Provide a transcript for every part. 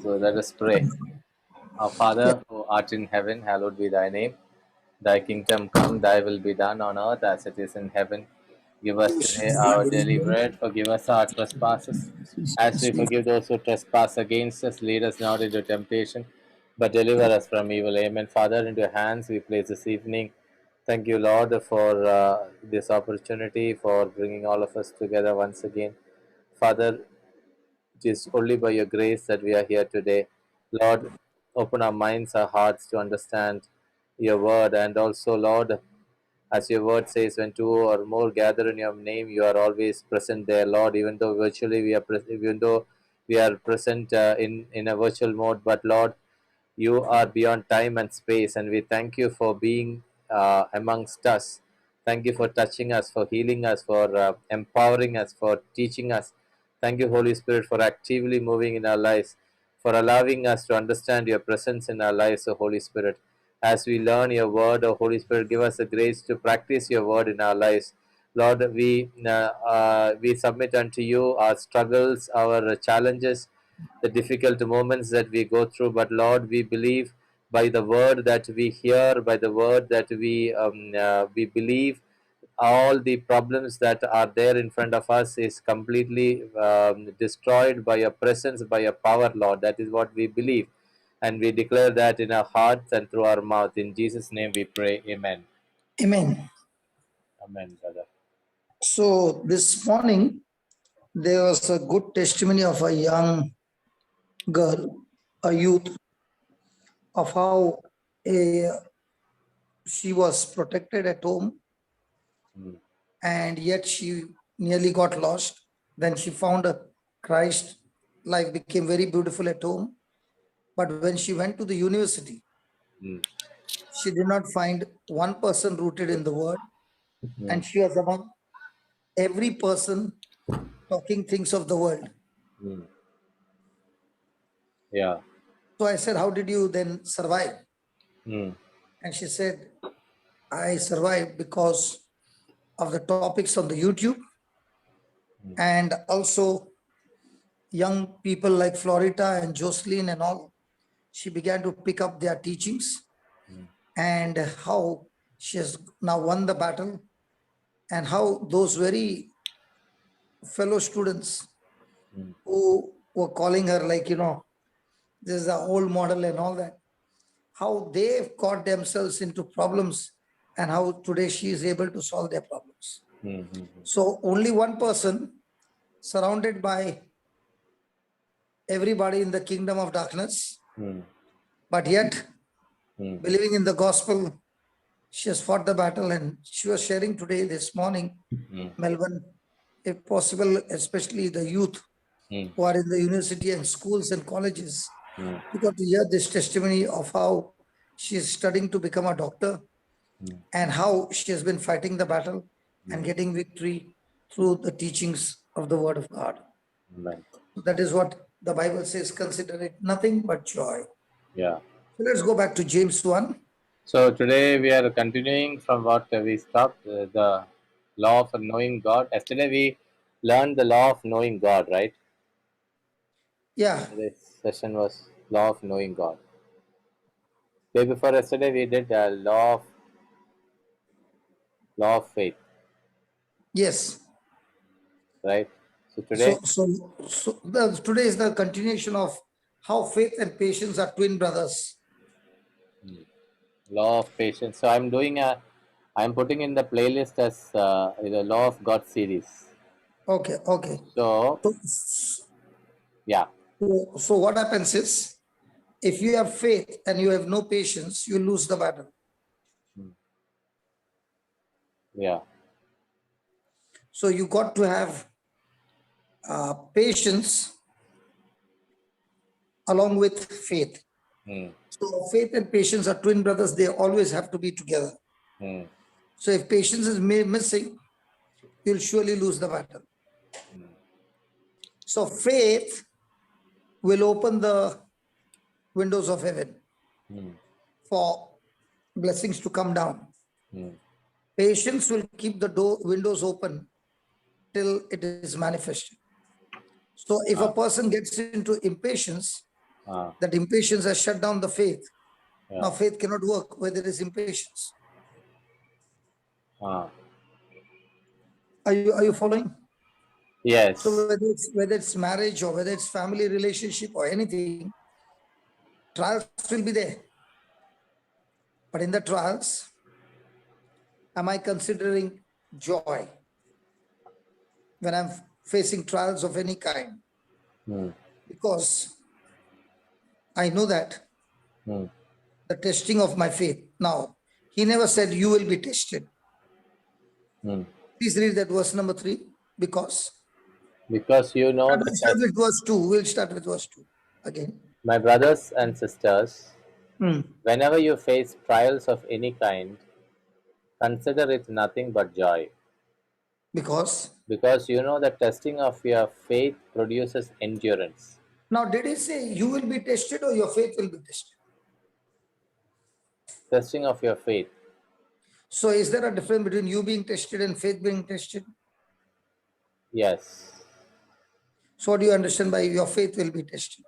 So let us pray. Our Yeah. Father, who art in heaven, hallowed be thy name. Thy kingdom come, thy will be done on earth as it is in heaven. Give us today our daily bread. Forgive us our trespasses, as we forgive those who trespass against us. Lead us not into temptation, but deliver us from evil. Amen. Father, into your hands we place this evening. Thank you, Lord, for this opportunity, for bringing all of us together once again. Father, it is only by your grace that we are here today. Lord, open our minds, our hearts to understand your word. And also, Lord, as your word says, when two or more gather in your name, you are always present there, Lord. Even though virtually we are, even though we are present in a virtual mode, but Lord, you are beyond time and space, and we thank you for being amongst us. Thank you for touching us, for healing us, for empowering us, for teaching us. Thank you, Holy Spirit, for actively moving in our lives, for allowing us to understand your presence in our lives, O Holy Spirit. As we learn your word, O Holy Spirit, give us the grace to practice your word in our lives. Lord, we submit unto you our struggles, our challenges, the difficult moments that we go through. But Lord, we believe by the word that we hear, by the word that we believe, all the problems that are there in front of us is completely destroyed by your presence, by your power, Lord. That is what we believe. And we declare that in our hearts and through our mouth. In Jesus' name we pray. Amen. Amen. Amen, brother. So this morning there was a good testimony of a young girl, a youth, of how a, she was protected at home Mm, and yet she nearly got lost. Then she found a Christ. Life became very beautiful at home. But when she went to the university, mm, she did not find one person rooted in the word. mm, And she was among every person talking things of the world. mm. Yeah. So I said, how did you then survive? Mm, And she said, I survived because of the topics on the YouTube and also young people like Florita and Jocelyn and all. She began to pick up their teachings and how she has now won the battle and how those very fellow students who were calling her like, this is a old model and all that, how they've got themselves into problems and how today she is able to solve their problems. mm, mm, So only one person surrounded by everybody in the kingdom of darkness, mm, but yet mm, believing in the gospel, she has fought the battle and she was sharing today, this morning, mm, Melbourne, if possible, especially the youth mm, who are in the university and schools and colleges, mm, we got to hear this testimony of how she is studying to become a doctor mm, and how she has been fighting the battle and mm. getting victory through the teachings of the word of God. Amen. So that is what the Bible says, consider it nothing but joy. Yeah. So let's go back to James 1. So today we are continuing from what we stopped, the law of knowing God. Yesterday we learned the law of knowing God, right? Yeah, Yesterday's session was law of knowing God. Day before yesterday we did law of faith, yes. right? So today, So today is the continuation of how faith and patience are twin brothers. law of patience. So I'm putting in the playlist as the law of God series. Okay, okay. So So, yeah, so what happens is, if you have faith and you have no patience, you lose the battle. yeah, So you got to have patience along with faith. mm, So faith and patience are twin brothers. They always have to be together. mm, So if patience is missing, you'll surely lose the battle. So faith will open the windows of heaven mm, for blessings to come down. mm, Patience will keep the windows open till it is manifested. So if a person gets into impatience, Ah, That impatience has shut down the faith. yeah. Now faith cannot work where there is impatience. Ah, Are you following? So yes. whether it's marriage or whether it's family relationship or anything, trials will be there. But in the trials, am I considering joy when I'm facing trials of any kind? Hmm. Because I know that Hmm. the testing of my faith. Now, he never said you will be tested. Hmm. Please read that verse number 3. Because Because you know we'll the start test, with verse 2. We'll start with verse 2 again. my brothers and sisters, Hmm. whenever you face trials of any kind, consider it nothing but joy, Because because you know the testing of your faith produces endurance. now, did he say you will be tested or your faith will be tested? Testing of your faith. So, is there a difference between you being tested and faith being tested? Yes. So, what do you understand by your faith will be tested?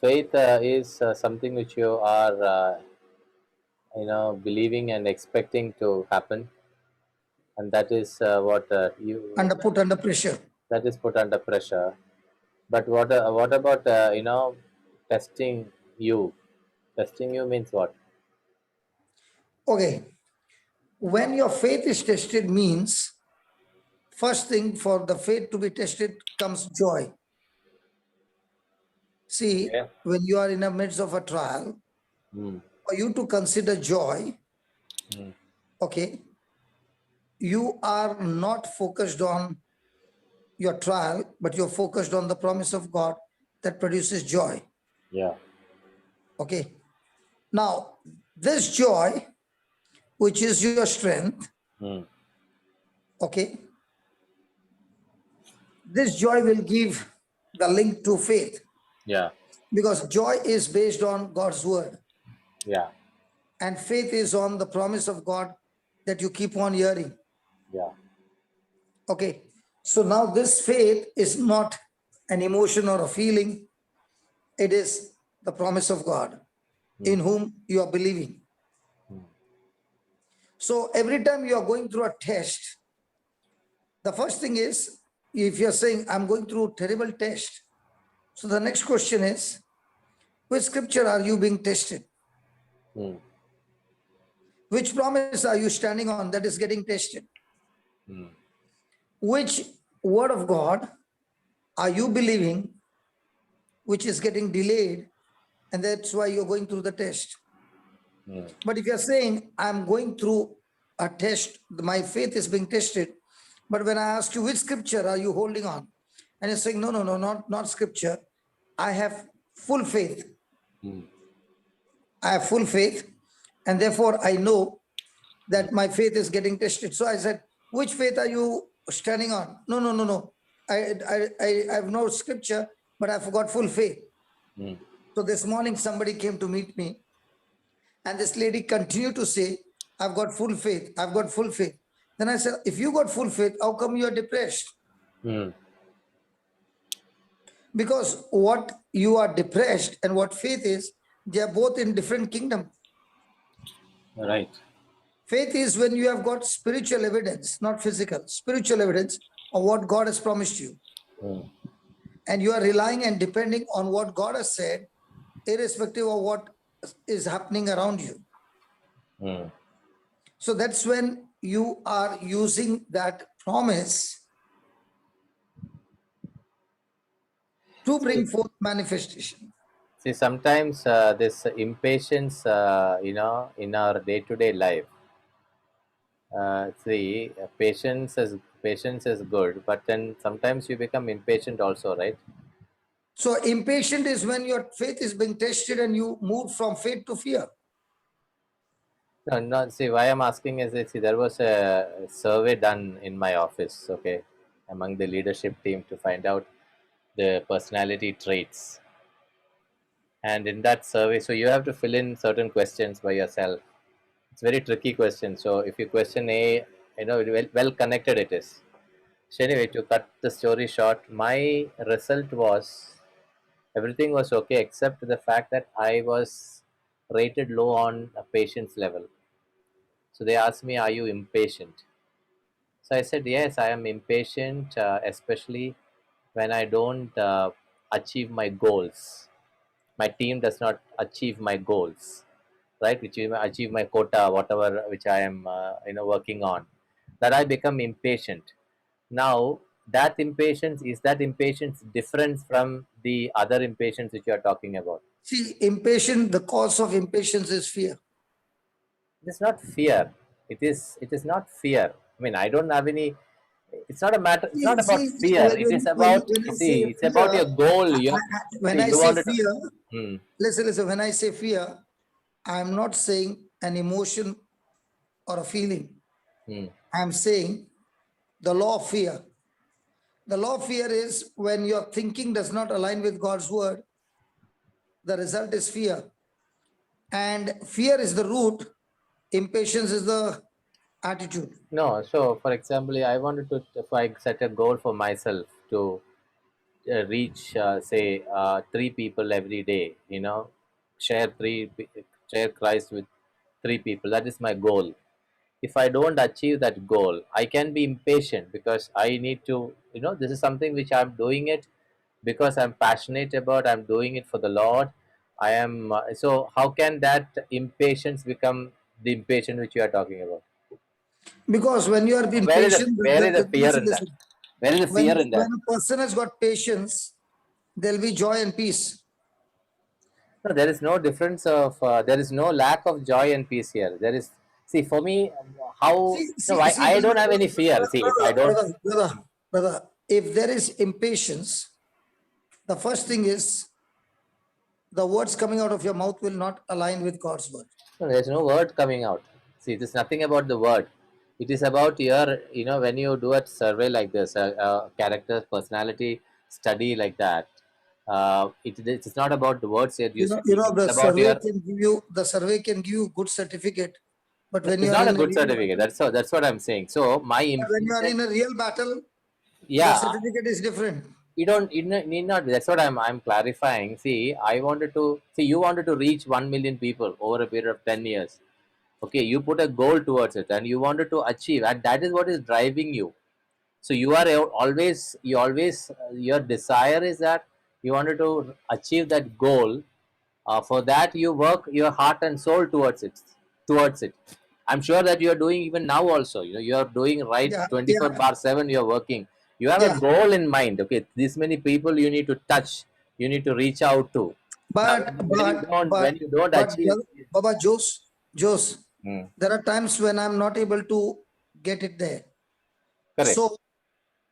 Faith is something which you are, believing and expecting to happen, and that is what you Put under pressure. that is put under pressure. But what about testing you? Testing you means what? Okay. When your faith is tested means first thing for the faith to be tested comes joy. See, Okay. when you are in the midst of a trial, Mm. for you to consider joy, Mm. okay, you are not focused on your trial, but you're focused on the promise of God that produces joy. Yeah. Okay. Now, this joy, which is your strength, Mm. okay, this joy will give the link to faith Yeah. because joy is based on God's word Yeah. and faith is on the promise of God that you keep on hearing. Yeah. Okay. So now this faith is not an emotion or a feeling, it is the promise of God in whom you are believing. So every time you are going through a test, the first thing is if you're saying, I'm going through a terrible test. So the next question is, which scripture are you being tested? Mm. Which promise are you standing on that is getting tested? Which word of God are you believing which is getting delayed and that's why you're going through the test? Mm. But if you're saying, I'm going through a test, my faith is being tested, but when I ask you which scripture are you holding on, and you're saying, no, no, no, not scripture, I have full faith. Mm. I have full faith, and therefore I know that my faith is getting tested. So I said, which faith are you standing on? No, no, no, no. I have no scripture, but I've got full faith. Mm. So this morning somebody came to meet me, and this lady continued to say, I've got full faith. I've got full faith. Then I said, if you got full faith, how come you are depressed? Mm. Because what you are depressed and what faith is, they are both in different kingdom. Right. Faith is when you have got spiritual evidence, not physical, spiritual evidence of what God has promised you. Mm. And you are relying and depending on what God has said, irrespective of what is happening around you. Mm. So that's when you are using that promise to bring forth manifestation. See, sometimes this impatience, in our day-to-day life. Patience is good, but then sometimes you become impatient also, right? So impatient is when your faith is being tested and you move from faith to fear. No, no. See, why I'm asking is, see, there was a survey done in my office, okay, among the leadership team to find out the personality traits. And in that survey, so you have to fill in certain questions by yourself. It's very tricky question. So if you question A, well connected it is. So anyway, to cut the story short, my result was Everything was okay except the fact that I was rated low on a patience level. So they asked me, "Are you impatient?" So I said, "Yes, I am impatient, especially when I don't achieve my goals. My team does not achieve my goals, right? Which is achieve my quota, whatever which I am, working on. That I become impatient. Now, that impatience is that impatience different from the other impatience which you are talking about? See, impatient, the cause of impatience is fear. It is not fear. It is not fear. I mean, I don't have any. It's not a matter. It's not about fear. It is about, When you I say see. It's fear, about your goal. You when see. I You say wanted to. fear, Hmm, listen, when I say fear, I'm not saying an emotion or a feeling. hmm. I'm saying the law of fear. The law of fear is when your thinking does not align with God's word, the result is fear. And fear is the root, impatience is the attitude. No. So, for example, I wanted to. If I set a goal for myself to reach, say, three people every day. Share share Christ with three people. That is my goal. If I don't achieve that goal, I can be impatient because I need to. This is something which I'm doing it because I'm passionate about. I'm doing it for the Lord. I am. So how can that impatience become the impatience which you are talking about? Because when you are Where is the impatient, where is the fear listen, in that? listen. Where is the fear in When that? a person has got patience, there'll be joy and peace. No, there is no difference of. There is no lack of joy and peace here. There is. See, for me, how no, I don't have any fear. See, if I don't. Brother, if there is impatience, the first thing is the words coming out of your mouth will not align with God's word. No, there's no word coming out. See, it is nothing about the word. It is about your, when you do a survey like this, a character personality study like that. It is not about the words you're speaking. It's about your. The survey can give you good certificate, but No, when it's you are not a in a good real certificate. battle, That's what I'm saying. So my when you are impatience. in a real battle, the Yeah, certificate is different. you need not. That's what I'm clarifying. See, I wanted to see. You wanted to reach 1 million people over a period of 10 years. Okay, you put a goal towards it, and you wanted to achieve, and that is what is driving you. So you always your desire is that you wanted to achieve that goal. For that, you work your heart and soul towards it. I'm sure that you are doing even now also. You are doing right Yeah, 24/7. You are working. You have a yeah. goal in mind. Okay, this many people you need to touch. You need to reach out to. Now, But when you but don't but when you don't but achieve. Baba Jose, Hmm, there are times when I'm not able to get it there. correct. So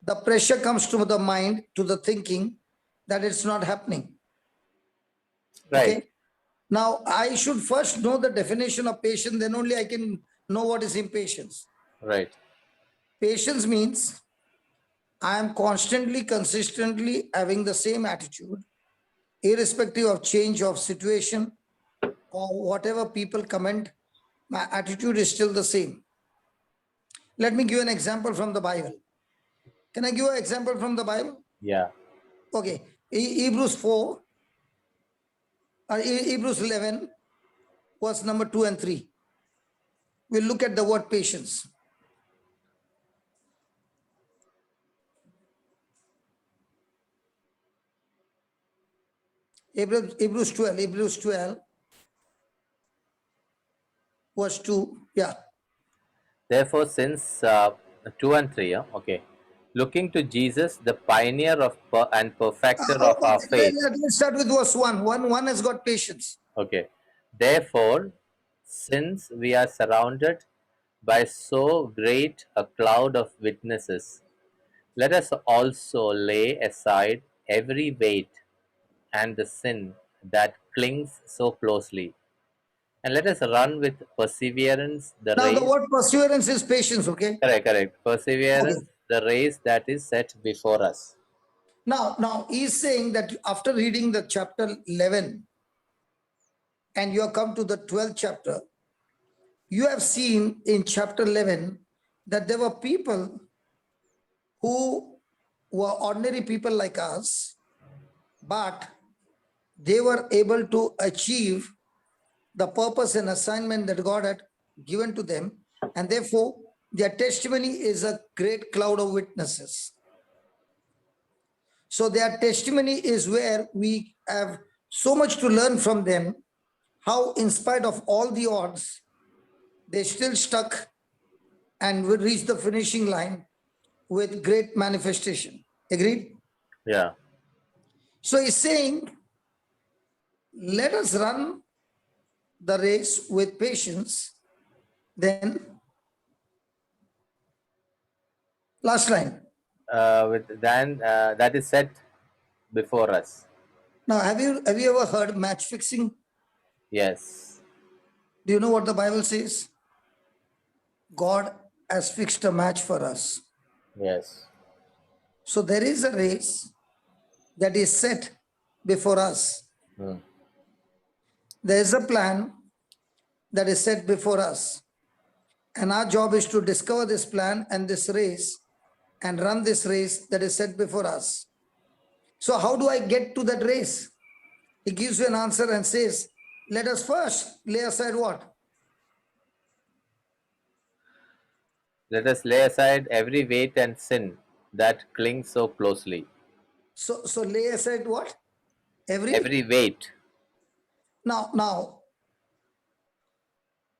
the pressure comes to the mind, to the thinking that it's not happening. Right. Okay. Now I should first know the definition of patience, then only I can know what is impatience. Right. Patience means I am constantly, consistently having the same attitude, irrespective of change of situation or whatever people comment, my attitude is still the same. Let me give an example from the Bible. Can I give an example from the Bible? Yeah. Okay. Hebrews 4, Hebrews 11, verse number 2 and 3. We'll look at the word patience. Hebrews 12, verse 2. Yeah. Therefore, since 2 and 3, okay, looking to Jesus, the pioneer and perfecter of our Okay, faith. let's start with verse 1. One has got patience. Okay, therefore, since we are surrounded by so great a cloud of witnesses, let us also lay aside every weight and the sin that clings so closely, and let us run with perseverance the Now, the race. word perseverance is patience, okay? Correct, correct. Okay. Perseverance, the race that is set before us. Now he's saying that after reading the chapter 11 and you have come to the 12th chapter, you have seen in chapter 11 that there were people who were ordinary people like us, but they were able to achieve the purpose and assignment that God had given to them, and therefore their testimony is a great cloud of witnesses. So their testimony is where we have so much to learn from them, how in spite of all the odds, they still stuck and will reach the finishing line with great manifestation. Agreed? Yeah. So he's saying, let us run the race with patience. Then, last line. That is set before us. Now, have you ever heard match fixing? Yes. Do you know what the Bible says? God has fixed a match for us. Yes. So there is a race that is set before us. Hmm. There is a plan that is set before us. And our job is to discover this plan and this race and run this race that is set before us. So how do I get to that race? He gives you an answer and says, let us first lay aside what? Let us lay aside every weight and sin that clings so closely. So lay aside what? Every weight. Now,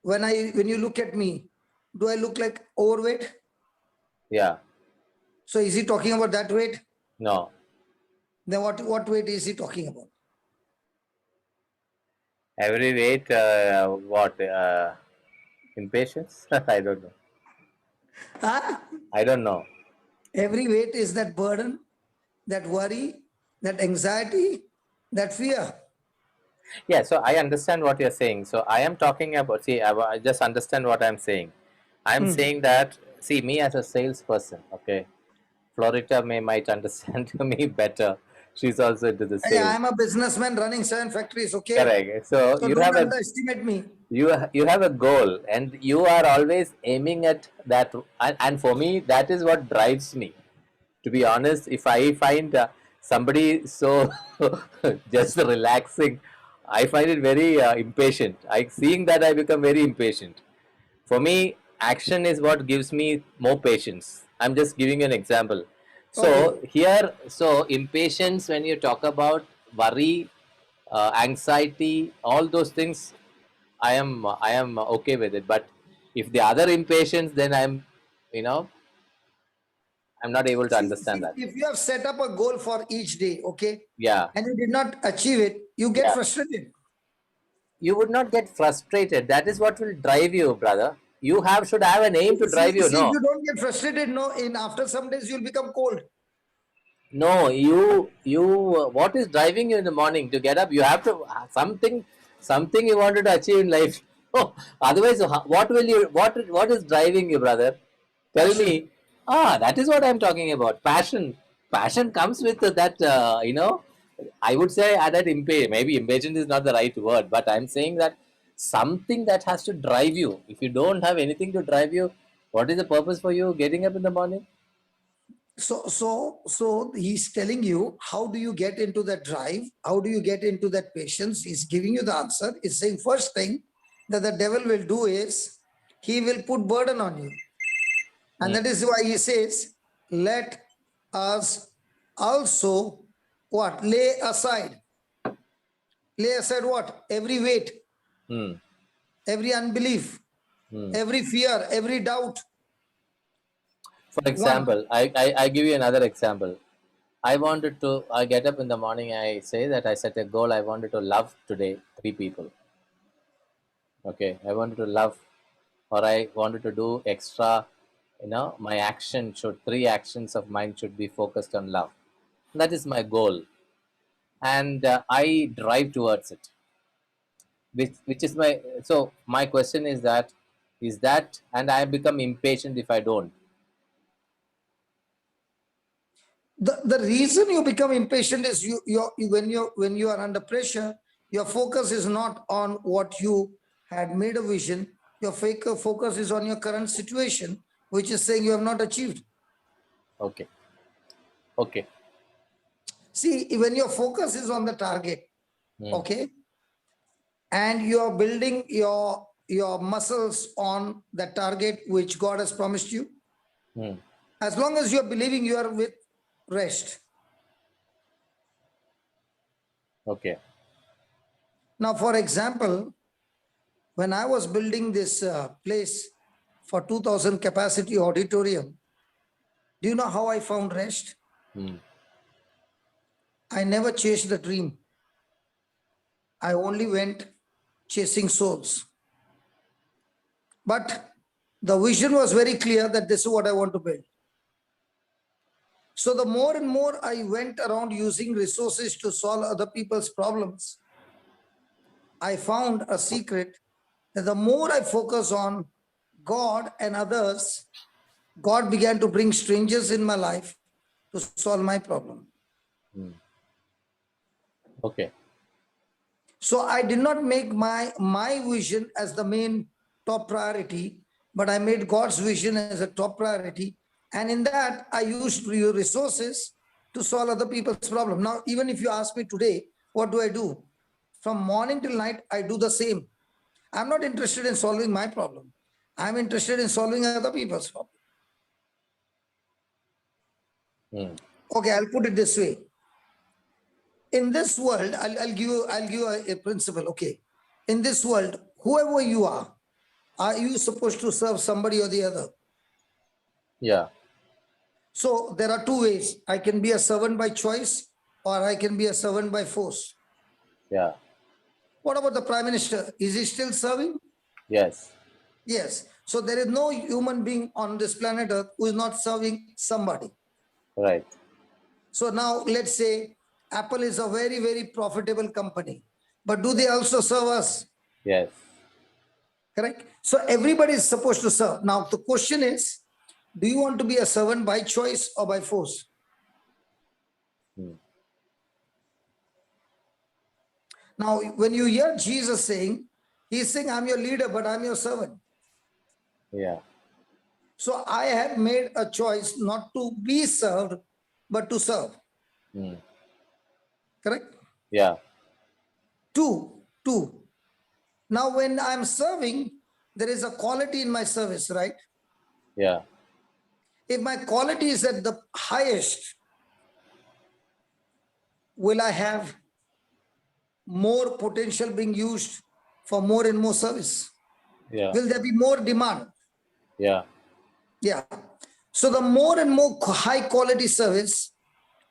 when you look at me, do I look like overweight? Yeah. So is he talking about that weight? No. Then what weight is he talking about? Every weight. What? Impatience? I don't know. Huh? I don't know. Every weight is that burden, that worry, that anxiety, that fear. Yeah, so I understand what you're saying. So I am talking about, see, I just understand what I'm saying. I'm saying that, see, me as a salesperson, okay, Florita might understand me better. She's also into the Yeah, sales. I'm a businessman running 7 factories, okay? Correct. So So don't underestimate me. you have a goal, and you are always aiming at that. And for me, that is what drives me. To be honest, if I find somebody so just relaxing, I find it very impatient. I seeing that I become very impatient. For me, action is what gives me more patience. I'm just giving you an example. So Okay. here, so impatience, when you talk about worry, anxiety, all those things, I am okay with it. But if the other impatience, then I'm not able to understand See, that. if you have set up a goal for each day, okay, Yeah. and you did not achieve it, you get Yeah. frustrated. You would not get frustrated. That is what will drive you, brother. You have should have an aim to drive you. See, if No, you don't get frustrated, no, in after some days you'll become cold. no. What is driving you in the morning to get up? You have to something you wanted to achieve in life. Otherwise, what will you? What is driving you, brother? Tell Passion. me. That is what I'm talking about. Passion. Passion comes with that. I would say that maybe impatient is not the right word, but I'm saying that something that has to drive you. If you don't have anything to drive you, what is the purpose for you getting up in the morning? So he's telling you, how do you get into that drive? How do you get into that patience? He's giving you the answer. He's saying first thing that the devil will do is he will put burden on you. And that is why he says, let us also what? Lay aside. Lay aside what? Every weight, Hmm. every unbelief, every fear, every doubt. For One. example, I give you another example. I get up in the morning, I say that I set a goal. I wanted to love today 3 people. Okay. I wanted to love, or I wanted to do extra, my action should, 3 actions of mine should be focused on love. That is my goal. And I drive towards it. Which is my question is that, and I become impatient if I don't. The reason you become impatient is when you are under pressure, your focus is not on what you had made a vision. Your focus is on your current situation, which is saying you have not achieved. Okay. Okay. See, when your focus is on the target, Okay, and you are building your muscles on the target which God has promised you. Hmm. As long as you are believing, you are with rest. Okay. Now, for example, when I was building this place for 2000 capacity auditorium, do you know how I found rest? Hmm. I never chased the dream. I only went chasing souls. But the vision was very clear that this is what I want to build. So the more and more I went around using resources to solve other people's problems, I found a secret that the more I focus on God and others, God began to bring strangers in my life to solve my problem. Okay. So I did not make my vision as the main top priority, but I made God's vision as a top priority. And in that, I used resources to solve other people's problem. Now, even if you ask me today, what do I do? From morning till night, I do the same. I'm not interested in solving my problem. I'm interested in solving other people's problem. Hmm. Okay, I'll put it this way. In this world, I'll give you a principle. Okay. In this world, whoever you are you supposed to serve somebody or the other? Yeah. So there are two ways. I can be a servant by choice or I can be a servant by force. Yeah. What about the Prime Minister? Is he still serving? Yes. Yes. So there is no human being on this planet Earth who is not serving somebody. Right. So now let's say Apple is a very, very profitable company. But do they also serve us? Yes. Correct? So everybody is supposed to serve. Now the question is, do you want to be a servant by choice or by force? Hmm. Now, when you hear Jesus saying, he's saying, I'm your leader, but I'm your servant. Yeah. So I have made a choice not to be served, but to serve. Hmm. Correct? Yeah. Two. Now, when I'm serving, there is a quality in my service, right? Yeah. If my quality is at the highest, will I have more potential being used for more and more service? Yeah. Will there be more demand? Yeah. Yeah. So the more and more high quality service,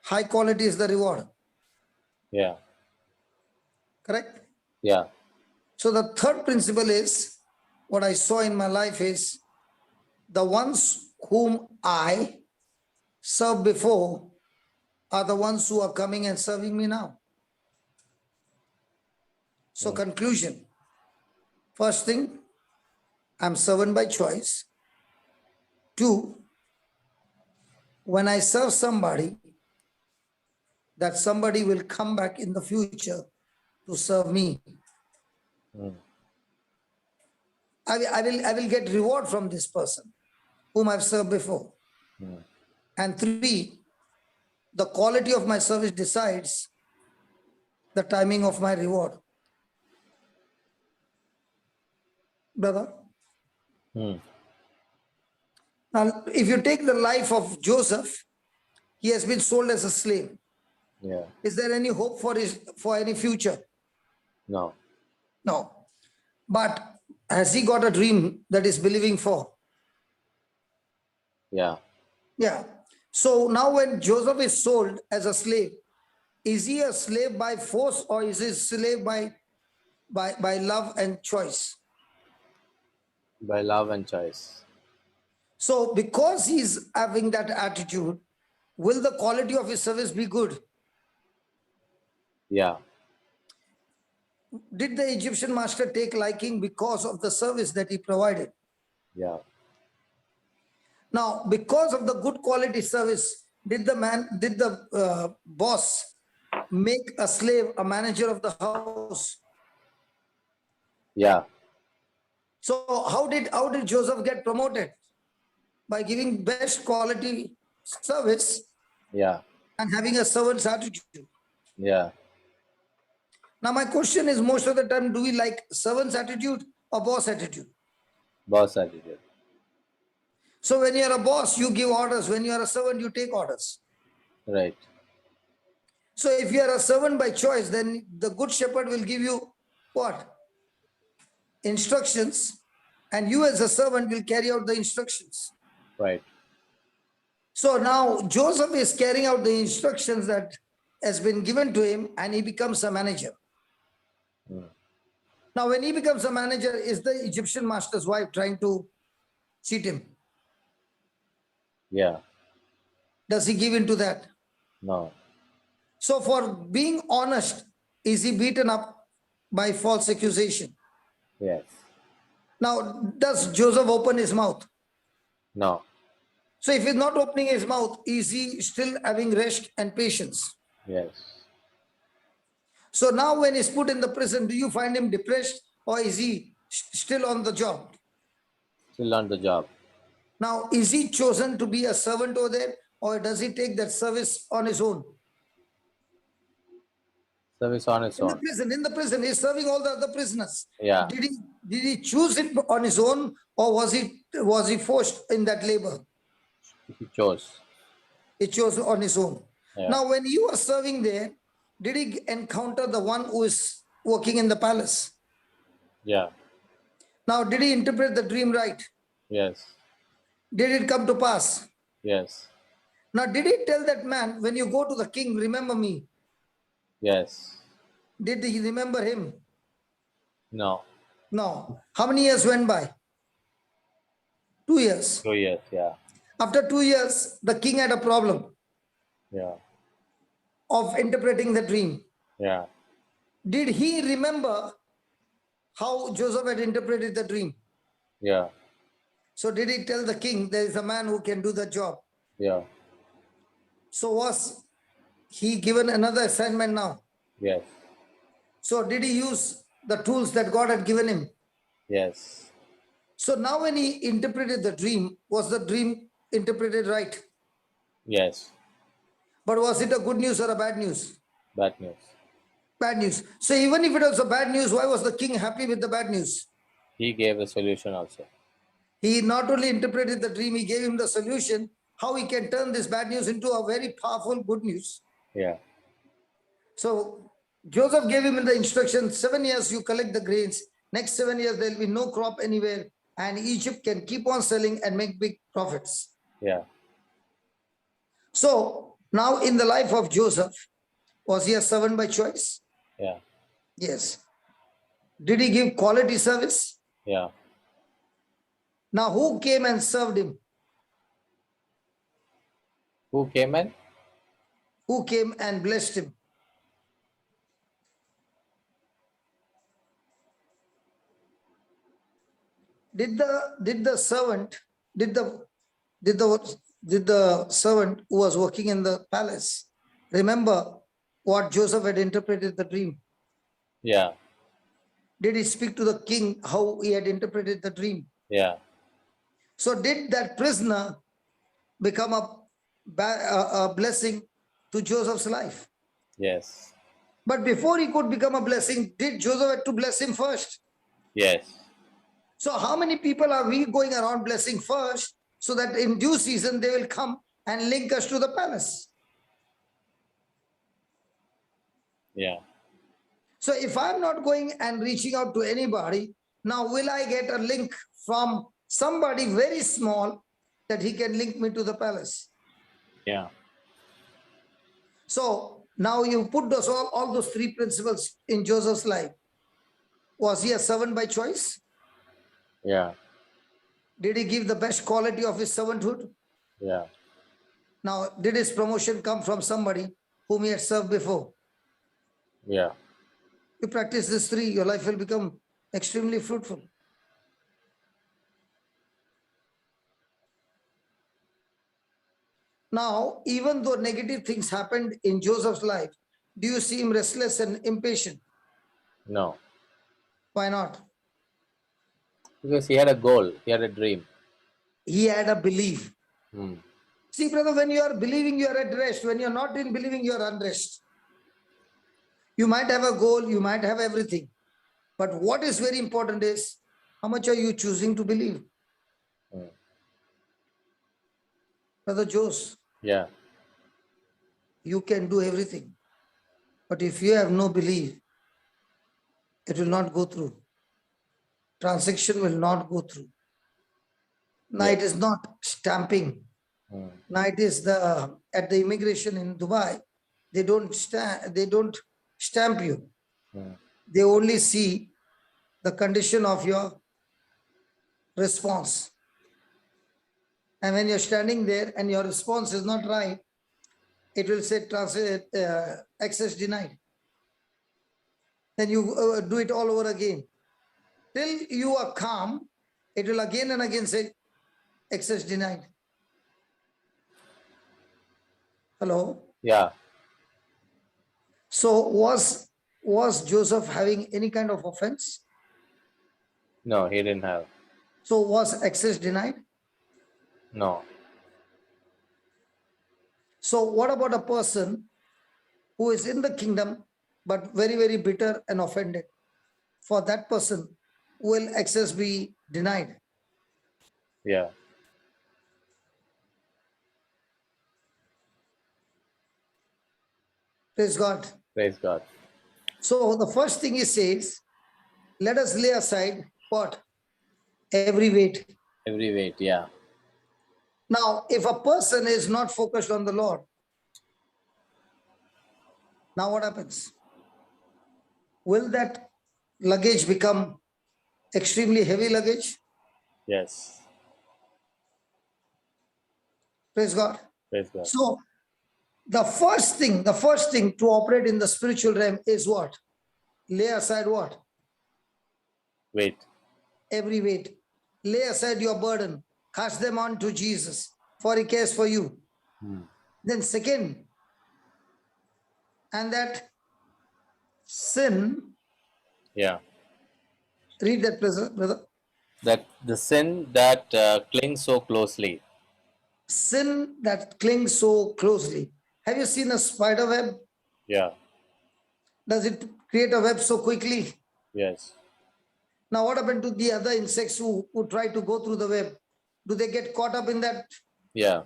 high quality is the reward. Yeah. Correct? Yeah. So the third principle is what I saw in my life is the ones whom I served before are the ones who are coming and serving me now. So conclusion, first thing, I'm servant by choice. Two, when I serve somebody, that somebody will come back in the future to serve me. I will get reward from this person whom I've served before. And three, the quality of my service decides the timing of my reward. Brother, Hmm. now if you take the life of Joseph, he has been sold as a slave. Yeah. Is there any hope for any future? No. No. But has he got a dream that he's believing for? Yeah. Yeah. So now when Joseph is sold as a slave, is he a slave by force or is he a slave by love and choice? By love and choice. So because he's having that attitude, will the quality of his service be good? Yeah. Did the Egyptian master take liking because of the service that he provided? Yeah. Now, because of the good quality service, did the boss make a slave a manager of the house? Yeah. So how did Joseph get promoted? By giving best quality service Yeah. and having a servant's attitude. Yeah. Now, my question is, most of the time, do we like servant's attitude or boss attitude? Boss attitude. So when you are a boss, you give orders. When you are a servant, you take orders. Right. So if you are a servant by choice, then the good shepherd will give you what? Instructions, and you as a servant will carry out the instructions. Right. So now Joseph is carrying out the instructions that has been given to him, and he becomes a manager. Now, when he becomes a manager, is the Egyptian master's wife trying to cheat him? Yeah. Does he give into that? No. So for being honest, is he beaten up by false accusation? Yes. Now, does Joseph open his mouth? No. So if he's not opening his mouth, is he still having rest and patience? Yes. So now when he's put in the prison, do you find him depressed, or is he still on the job? Still on the job. Now, is he chosen to be a servant over there, or does he take that service on his own? Service on its In own. the prison, he's serving all the other prisoners. Yeah. Did he choose it on his own, or was he forced in that labor? He chose. He chose on his own. Yeah. Now, when you were serving there, did he encounter the one who is working in the palace? Yeah. Now, did he interpret the dream right? Yes. Did it come to pass? Yes. Now, did he tell that man, when you go to the king, remember me? Yes. Did he remember him? No. No. How many years went by? 2 years. 2 years. Yeah. After 2 years, the king had a problem Yeah. of interpreting the dream. Yeah. Did he remember how Joseph had interpreted the dream? Yeah. So did he tell the king, there is a man who can do the job? Yeah. So was he given another assignment now? Yes. So did he use the tools that God had given him? Yes. So now when he interpreted the dream, was the dream interpreted right? Yes. But was it a good news or a bad news? Bad news. Bad news. So even if it was a bad news, why was the king happy with the bad news? He gave a solution also. He not only interpreted the dream, he gave him the solution, how he can turn this bad news into a very powerful good news. Yeah. So Joseph gave him the instruction, 7 years you collect the grains. Next 7 years, there will be no crop anywhere. And Egypt can keep on selling and make big profits. Yeah. So now in the life of Joseph, was he a servant by choice? Yeah. Yes. Did he give quality service? Yeah. Now who came and served him? Who came in? Who came and blessed him? Did the servant who was working in the palace remember what Joseph had interpreted the dream? Yeah. Did he speak to the king how he had interpreted the dream? Yeah. So did that prisoner become a blessing to Joseph's life? Yes. But before he could become a blessing, did Joseph have to bless him first? Yes. So how many people are we going around blessing first, so that in due season they will come and link us to the palace? Yeah. So if I'm not going and reaching out to anybody, now will I get a link from somebody very small that he can link me to the palace? Yeah. So now you put those all those three principles in Joseph's life. Was he a servant by choice? Yeah. Did he give the best quality of his servanthood? Yeah. Now, did his promotion come from somebody whom he had served before? Yeah. You practice these three, your life will become extremely fruitful. Now, even though negative things happened in Joseph's life, do you see him restless and impatient? No. Why not? Because he had a goal. He had a dream. He had a belief. Hmm. See, brother, when you are believing, you are at rest. When you are not in believing, you are unrest. You might have a goal, you might have everything. But what is very important is how much are you choosing to believe? Mm. Brother Jose, Yeah. you can do everything. But if you have no belief, it will not go through. Transaction will not go through. Now Yeah. it is not stamping. Mm. Now it is the at the immigration in Dubai, they don't stamp you. Mm. They only see the condition of your response. And when you're standing there and your response is not right, it will say access denied. Then you do it all over again. Till you are calm, it will again and again say access denied. Hello. Yeah. So was Joseph having any kind of offense? No, he didn't have. So was access denied? No. So what about a person who is in the kingdom but very, very bitter and offended? For that person, will access be denied? Yeah. Praise God. Praise God. So the first thing he says, let us lay aside what? Every weight. Every weight. Yeah. Now, if a person is not focused on the Lord, now what happens? Will that luggage become extremely heavy luggage? Yes. Praise God. Praise God. So the first thing to operate in the spiritual realm is what? Lay aside what? Wait. Every weight. Lay aside your burden. Cast them on to Jesus, for he cares for you. Mm. Then second, and that sin, Yeah. read that, brother. That the sin that clings so closely. Sin that clings so closely. Have you seen a spider web? Yeah. Does it create a web so quickly? Yes. Now, what happened to the other insects who try to go through the web? Do they get caught up in that? Yeah.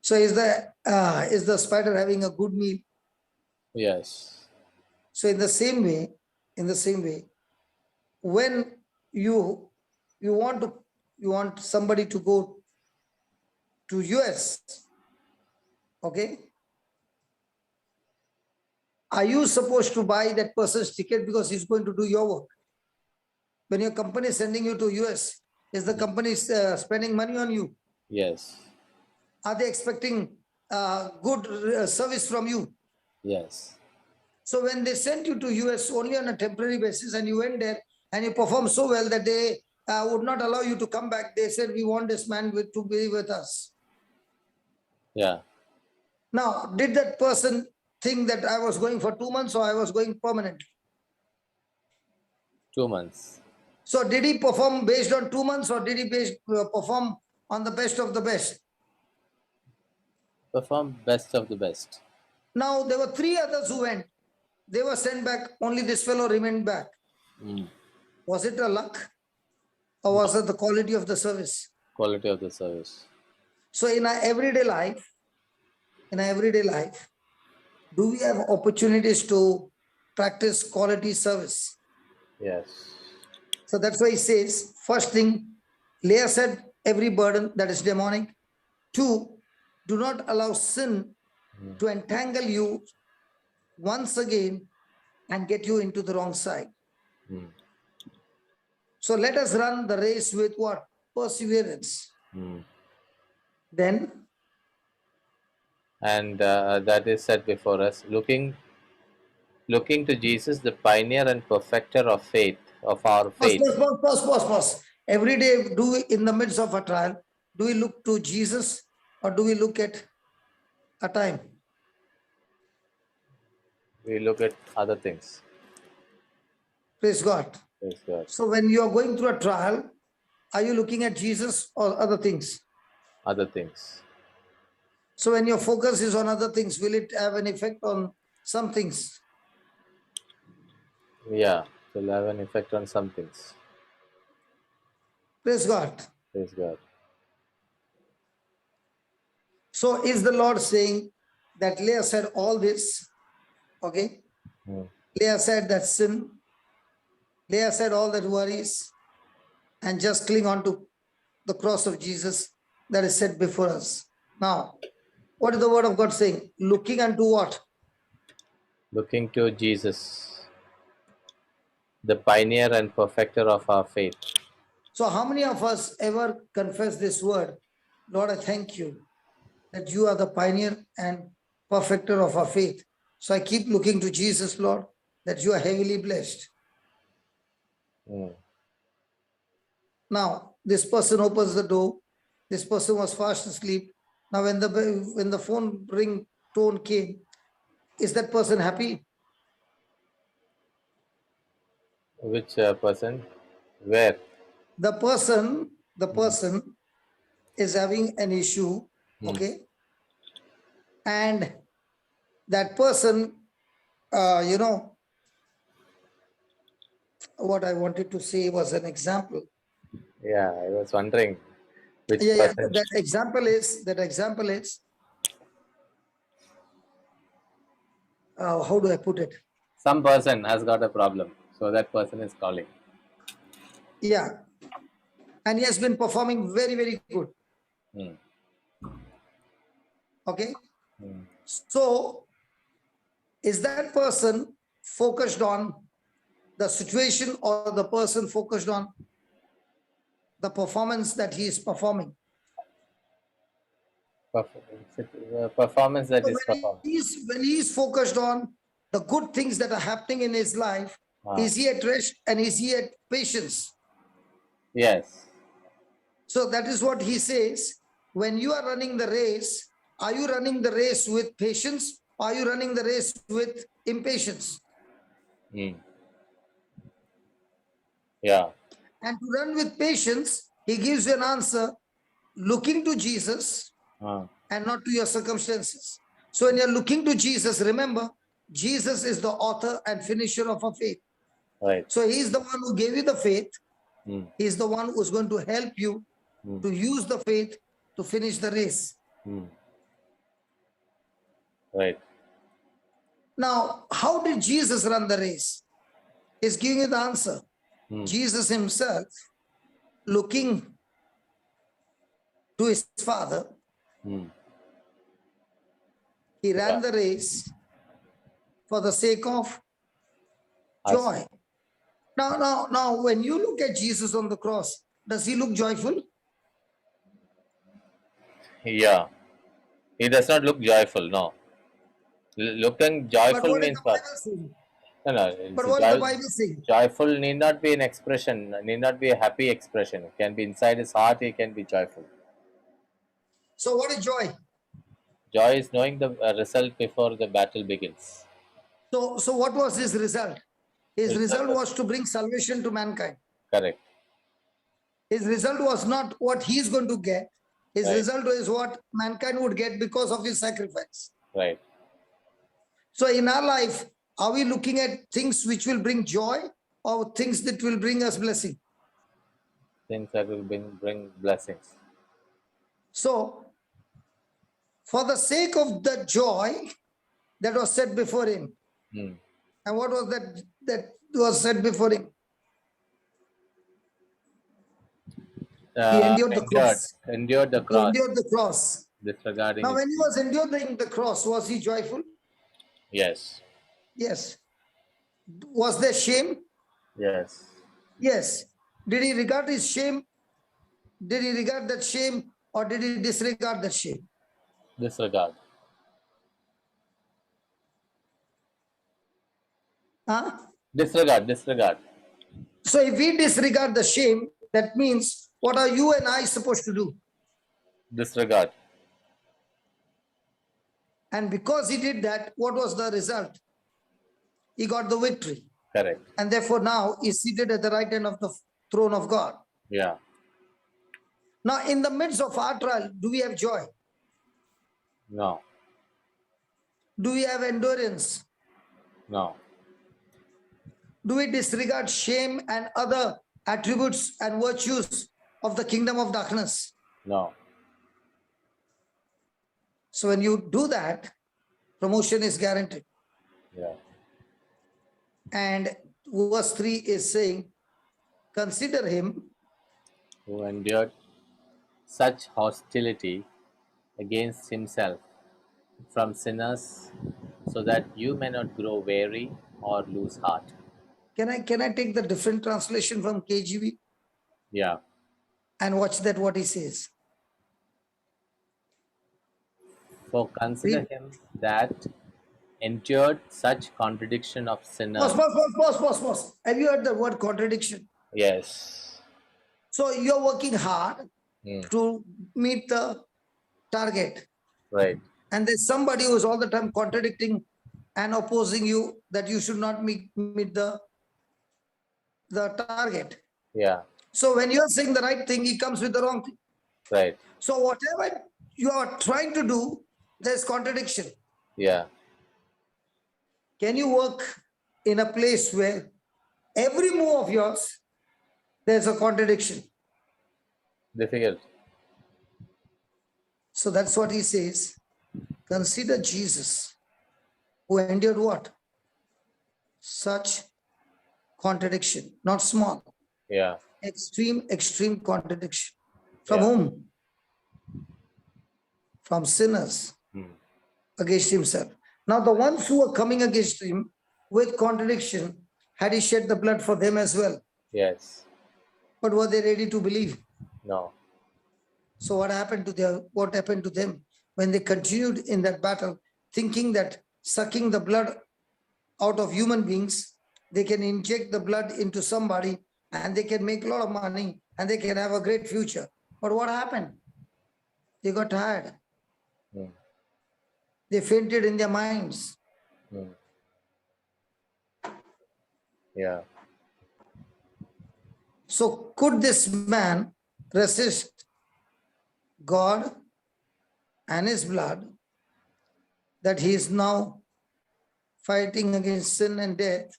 So is the spider having a good meal? Yes. So in the same way, when you want somebody to go to US, okay? Are you supposed to buy that person's ticket because he's going to do your work? When your company is sending you to US, is the company spending money on you? Yes. Are they expecting good service from you? Yes. So when they sent you to US only on a temporary basis and you went there and you performed so well that they would not allow you to come back, they said, we want this man to be with us. Yeah. Now, did that person think that I was going for 2 months or I was going permanently? 2 months. So did he perform based on 2 months or did he perform on the best of the best? Perform best of the best. Now, there were 3 others who went. They were sent back. Only this fellow remained back. Mm. Was it a luck or was it the quality of the service? Quality of the service. So in our everyday life, do we have opportunities to practice quality service? Yes. So that's why he says, first thing, lay aside every burden that is demonic. 2, do not allow sin to entangle you once again and get you into the wrong side. Mm. So let us run the race with what? Perseverance. Mm. Then, And that is set before us, looking to Jesus, the pioneer and perfecter of faith, of our faith. pause. Every day, do we, in the midst of a trial, do we look to Jesus or do we look at a time? We look at other things. Praise God. Praise God. So when you are going through a trial, are you looking at Jesus or other things? Other things. So when your focus is on other things, will it have an effect on some things? Yeah, it will have an effect on some things. Praise God. Praise God. So is the Lord saying that lay aside all this, okay? Hmm. Lay aside that sin, lay aside all that worries, and just cling on to the cross of Jesus that is set before us. Now, what is the word of God saying? Looking unto what? Looking to Jesus, the pioneer and perfecter of our faith. So, how many of us ever confess this word? Lord, I thank you that you are the pioneer and perfecter of our faith. So, I keep looking to Jesus, Lord, that you are heavily blessed. Hmm. Now, this person opens the door. This person was fast asleep. Now, when the phone ring tone came, is that person happy? Which person? Where? The person is having an issue, Hmm. okay, and that person, you know, what I wanted to say was an example. Yeah, I was wondering which Yeah. person. That example is. How do I put it? Some person has got a problem, so that person is calling. Yeah, and he has been performing very, very good. Hmm. Okay, Hmm. so is that person focused on the situation or the person focused on the performance that he is performing? Performance that So is performed. when he is focused on the good things that are happening in his life, Ah. is he at rest and is he at patience? Yes. So that is what he says. When you are running the race, are you running the race with patience? Or are you running the race with impatience? Hmm. Yeah. And to run with patience, he gives you an answer looking to Jesus Ah. and not to your circumstances. So when you're looking to Jesus, remember, Jesus is the author and finisher of our faith. Right. So he's the one who gave you the faith. Hmm. He's the one who's going to help you Hmm. to use the faith to finish the race. Hmm. Right. Now, how did Jesus run the race? He's giving you the answer. Hmm. Jesus himself, looking to his Father, Hmm. he Yeah. ran the race for the sake of Us. joy. Now, when you look at Jesus on the cross, does he look joyful? Yeah. He does not look joyful. No. Looking But joyful what is means the what? Bible saying? No, no. But what is the Bible saying? Joyful need not be an expression. Need not be a happy expression. It can be inside his heart. He can be joyful. So what is joy? Joy is knowing the result before the battle begins. So what was his result? His Result result was was to bring salvation to mankind. correct. His result was not what he is going to get. His Right. result is what mankind would get because of his sacrifice. Right. So in our life, are we looking at things which will bring joy or things that will bring us blessing? Things that will bring blessings. So for the sake of the joy that was set before him, Hmm. and what was that was set before him? He endured the cross. Endured the He cross, endured the cross. disregarding Now, his when he sin. was enduring the cross, was he joyful? Yes. Yes. Was there shame? Yes. Yes. Did he regard his shame? Did he regard that shame or did he disregard that shame? Disregard. Huh? Disregard. Disregard. So if we disregard the shame, that means what are you and I supposed to do? Disregard. And because he did that, what was the result? He got the victory. Correct. And therefore now he's seated at the right hand of the throne of God. Yeah. Now, in the midst of our trial, do we have joy? No. Do we have endurance? No. do we disregard shame and other attributes and virtues of the kingdom of darkness? No. So when you do that, promotion is guaranteed. Yeah. And verse 3 is saying, consider him Who endured such hostility against himself from sinners, so that you may not grow weary or lose heart. Can I take the different translation from KJV Yeah. and watch that what he says? For consider Read. him that endured such contradiction of sinners. Pause. Have you heard the word contradiction? Yes. So you're working hard Hmm. to meet the target, Right. and there's somebody who's all the time contradicting and opposing you that you should not meet the target. Yeah. So when you're saying the right thing, he comes with the wrong thing. Right. So whatever you are trying to do, there's contradiction. Yeah. Can you work in a place where every move of yours, there's a contradiction? Difficult. So that's what he says. Consider Jesus, who endured what? Such contradiction, not small, Yeah. extreme contradiction. From Yeah. whom? From sinners Hmm. against himself. Now, the ones who were coming against him with contradiction, had he shed the blood for them as well? Yes. But were they ready to believe? No. So what happened to them when they continued in that battle, thinking that sucking the blood out of human beings, they can inject the blood into somebody and they can make a lot of money and they can have a great future. But what happened? They got tired. Hmm. They fainted in their minds. Hmm. Yeah. So could this man resist God and his blood, that he is now fighting against sin and death,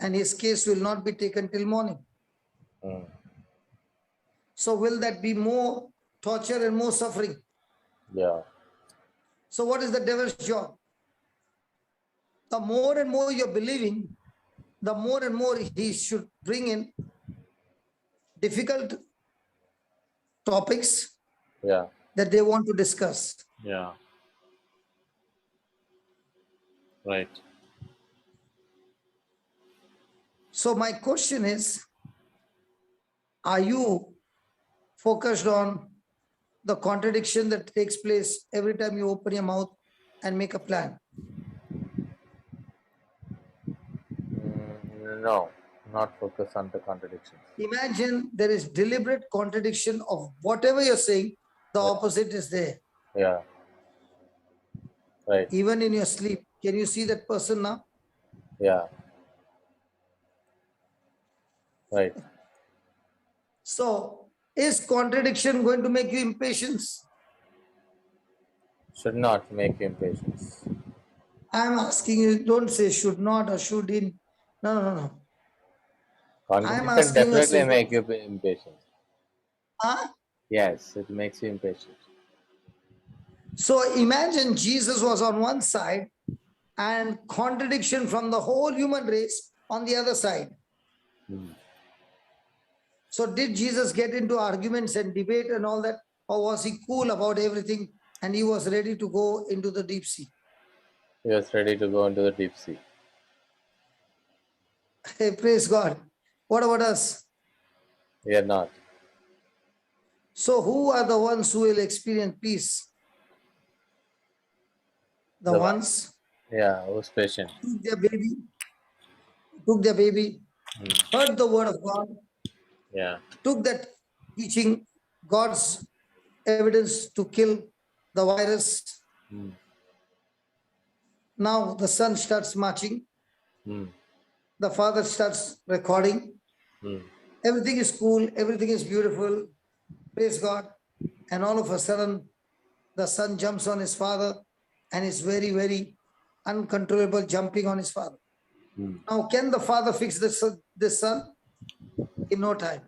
and his case will not be taken till morning? Hmm. So will that be more torture and more suffering? Yeah. So what is the devil's job? The more and more you're believing, the more and more he should bring in difficult topics Yeah. that they want to discuss. Yeah. Right. So my question is, are you focused on the contradiction that takes place every time you open your mouth and make a plan? No. Not focus on the contradictions. Imagine there is deliberate contradiction of whatever you're saying, the opposite is there. Yeah. Right. Even in your sleep, can you see that person now? Yeah. Right. So is contradiction going to make you impatient? Should not make you impatient. I'm asking you, don't say should not or should in. No. I'm Contradiction asking you a definitely simple. make you impatient. Huh? Yes, it makes you impatient. So imagine Jesus was on one side and contradiction from the whole human race on the other side. So did Jesus get into arguments and debate and all that? Or was he cool about everything and he was ready to go into the deep sea? He was ready to go into the deep sea. Hey, praise God. What about us? We are not. So who are the ones who will experience peace? The The ones Yeah, who's patient? took their baby, heard the word of God, Yeah. took that teaching, God's evidence to kill the virus. Now the son starts marching, Mm. the father starts recording. Mm. Everything is cool, everything is beautiful, praise God. And all of a sudden, the son jumps on his father and is very, very uncontrollable, jumping on his father. Now, can the father fix this son? In no time.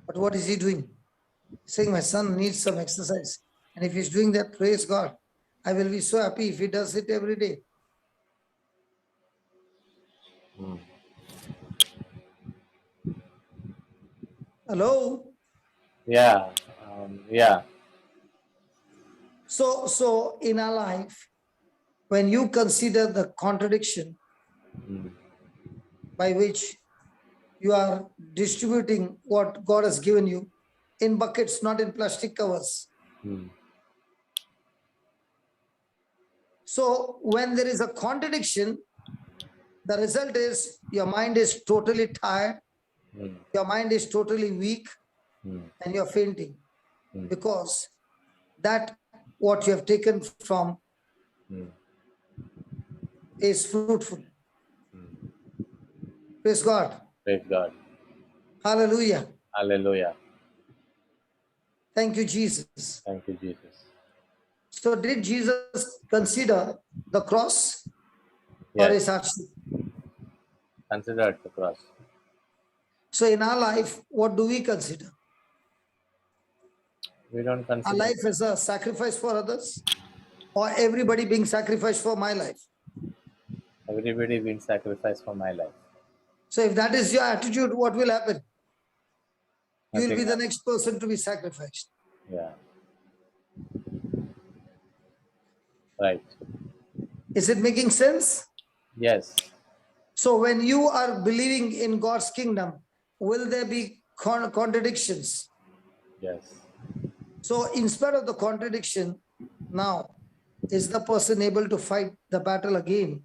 But what is he doing? He's saying, my son needs some exercise. And if he's doing that, praise God. I will be so happy if he does it every day. Hello? Yeah. Yeah. So in our life, when you consider the contradiction by which you are distributing what God has given you in buckets, not in plastic covers. So when there is a contradiction, the result is your mind is totally tired, your mind is totally weak, and you're fainting because that what you have taken from is fruitful. Praise God. Praise God. Hallelujah. Hallelujah. Thank you, Jesus. Thank you, Jesus. So did Jesus consider the cross or Yes. his hardship? Consider the cross. So in our life, what do we consider? We don't Our consider life as a sacrifice for others, or everybody being sacrificed for my life. everybody being sacrificed for my life. So if that is your attitude, what will happen? You will Nothing be the else. next person to be sacrificed. Yeah. Right. Is it making sense? Yes. So when you are believing in God's kingdom, will there be contradictions? Yes. So in spite of the contradiction, now is the person able to fight the battle again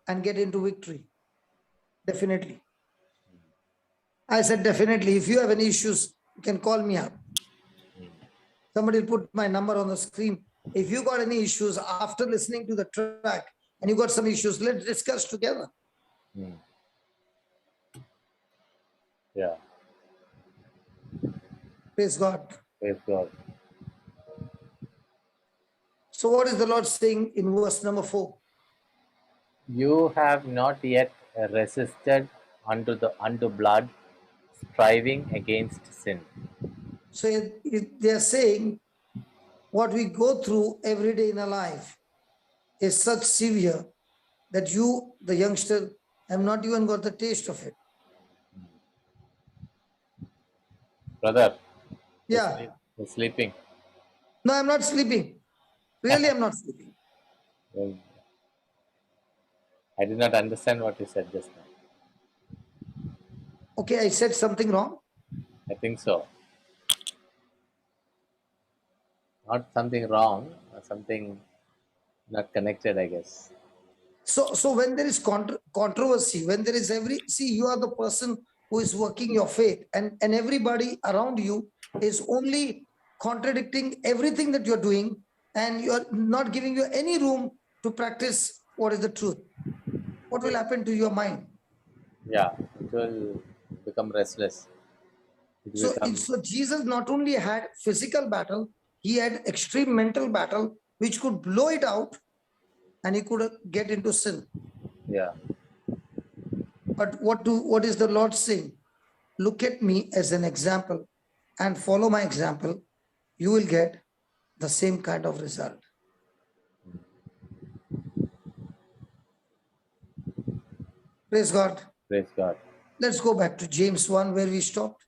and get into victory? Definitely. I said definitely. If you have any issues, you can call me up. Somebody will put my number on the screen. If you got any issues after listening to the track and you got some issues, let's discuss together. Yeah. Praise God. Praise God. So what is the Lord saying in verse number 4? You have not yet resisted unto blood, striving against sin. So they are saying what we go through every day in our life is such severe that you, the youngster, have not even got the taste of it. Brother, Yeah. he's sleeping. No, I'm not sleeping. Really, I'm not sleeping. Well, I did not understand what you said just now. Okay, I said something wrong. I think so. Not something wrong, something not connected, I guess. So when there is controversy, when there is you are the person who is working your faith, and everybody around you is only contradicting everything that you're doing, and you're not giving you any room to practice what is the truth. What will happen to your mind? Yeah, it will become restless. It will become, So Jesus not only had physical battle, he had extreme mental battle, which could blow it out, and he could get into sin. yeah. But what is the Lord saying? Look at me as an example and follow my example. You will get the same kind of result. Praise God. Praise God. Let's go back to James 1 where we stopped.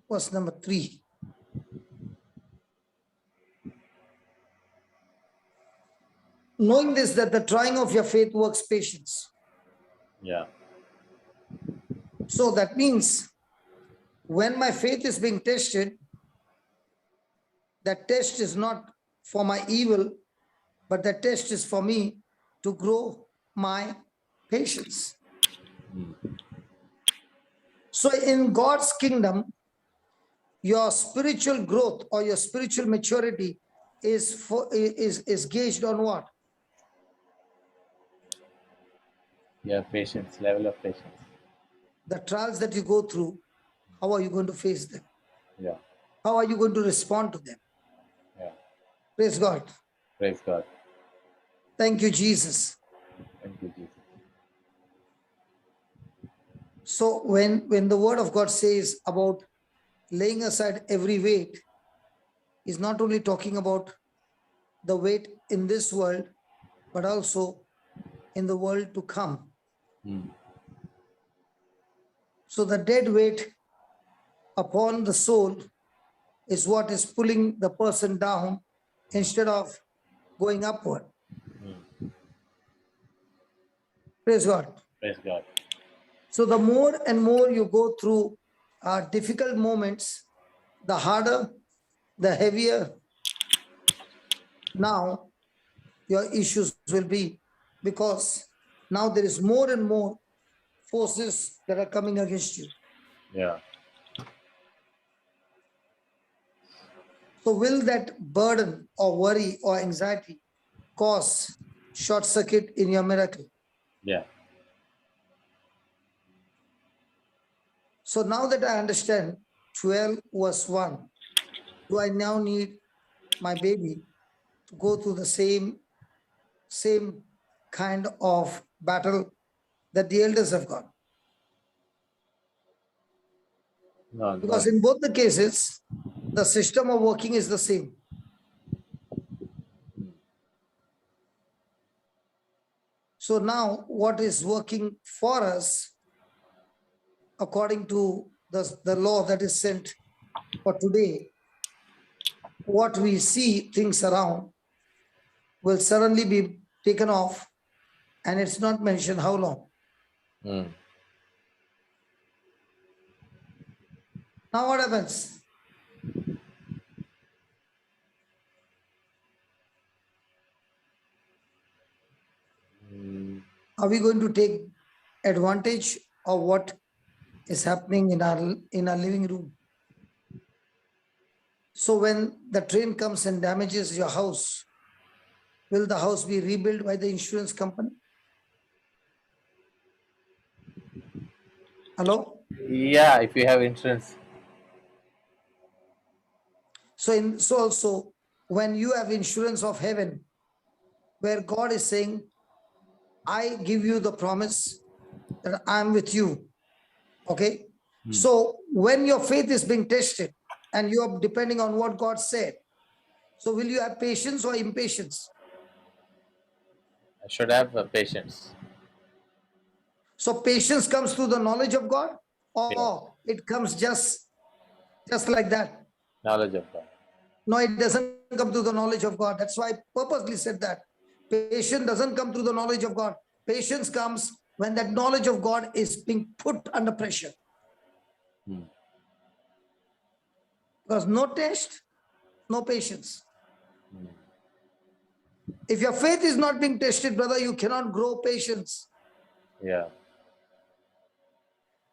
Verse number 3. Knowing this, that the trying of your faith works patience. Yeah. So that means when my faith is being tested, that test is not for my evil, but the test is for me to grow my patience. So in God's kingdom, your spiritual growth or your spiritual maturity is gauged on what? Your patience, level of patience. The trials that you go through, how are you going to face them? Yeah. How are you going to respond to them? Praise God. Praise God. Thank you, Jesus. Thank you, Jesus. So when the word of God says about laying aside every weight, is not only talking about the weight in this world, but also in the world to come. So the dead weight upon the soul is what is pulling the person down instead of going upward. Praise God. Praise God. So the more and more you go through difficult moments, the harder, the heavier now your issues will be, because now there is more and more forces that are coming against you. Yeah. So will that burden or worry or anxiety cause short circuit in your miracle? Yeah. So now that I understand 12 verse 1, do I now need my baby to go through the same kind of battle that the elders have gone? No, Because no. in both the cases, the system of working is the same. So now what is working for us according to the law that is sent for today, what we see things around will suddenly be taken off, and it's not mentioned how long. Now what happens? Are we going to take advantage of what is happening in our living room? So when the train comes and damages your house, will the house be rebuilt by the insurance company? Hello? Yeah, if you have insurance. So also when you have insurance of heaven, where God is saying, I give you the promise that I'm with you. Okay. So when your faith is being tested and you are depending on what God said, so will you have patience or impatience? I should have patience. So patience comes through the knowledge of God, Yeah. or it comes just like that? Knowledge of God. No, it doesn't come through the knowledge of God. That's why I purposely said that. Patience doesn't come through the knowledge of God. Patience comes when that knowledge of God is being put under pressure. Because no test, no patience. If your faith is not being tested, brother, you cannot grow patience. Yeah.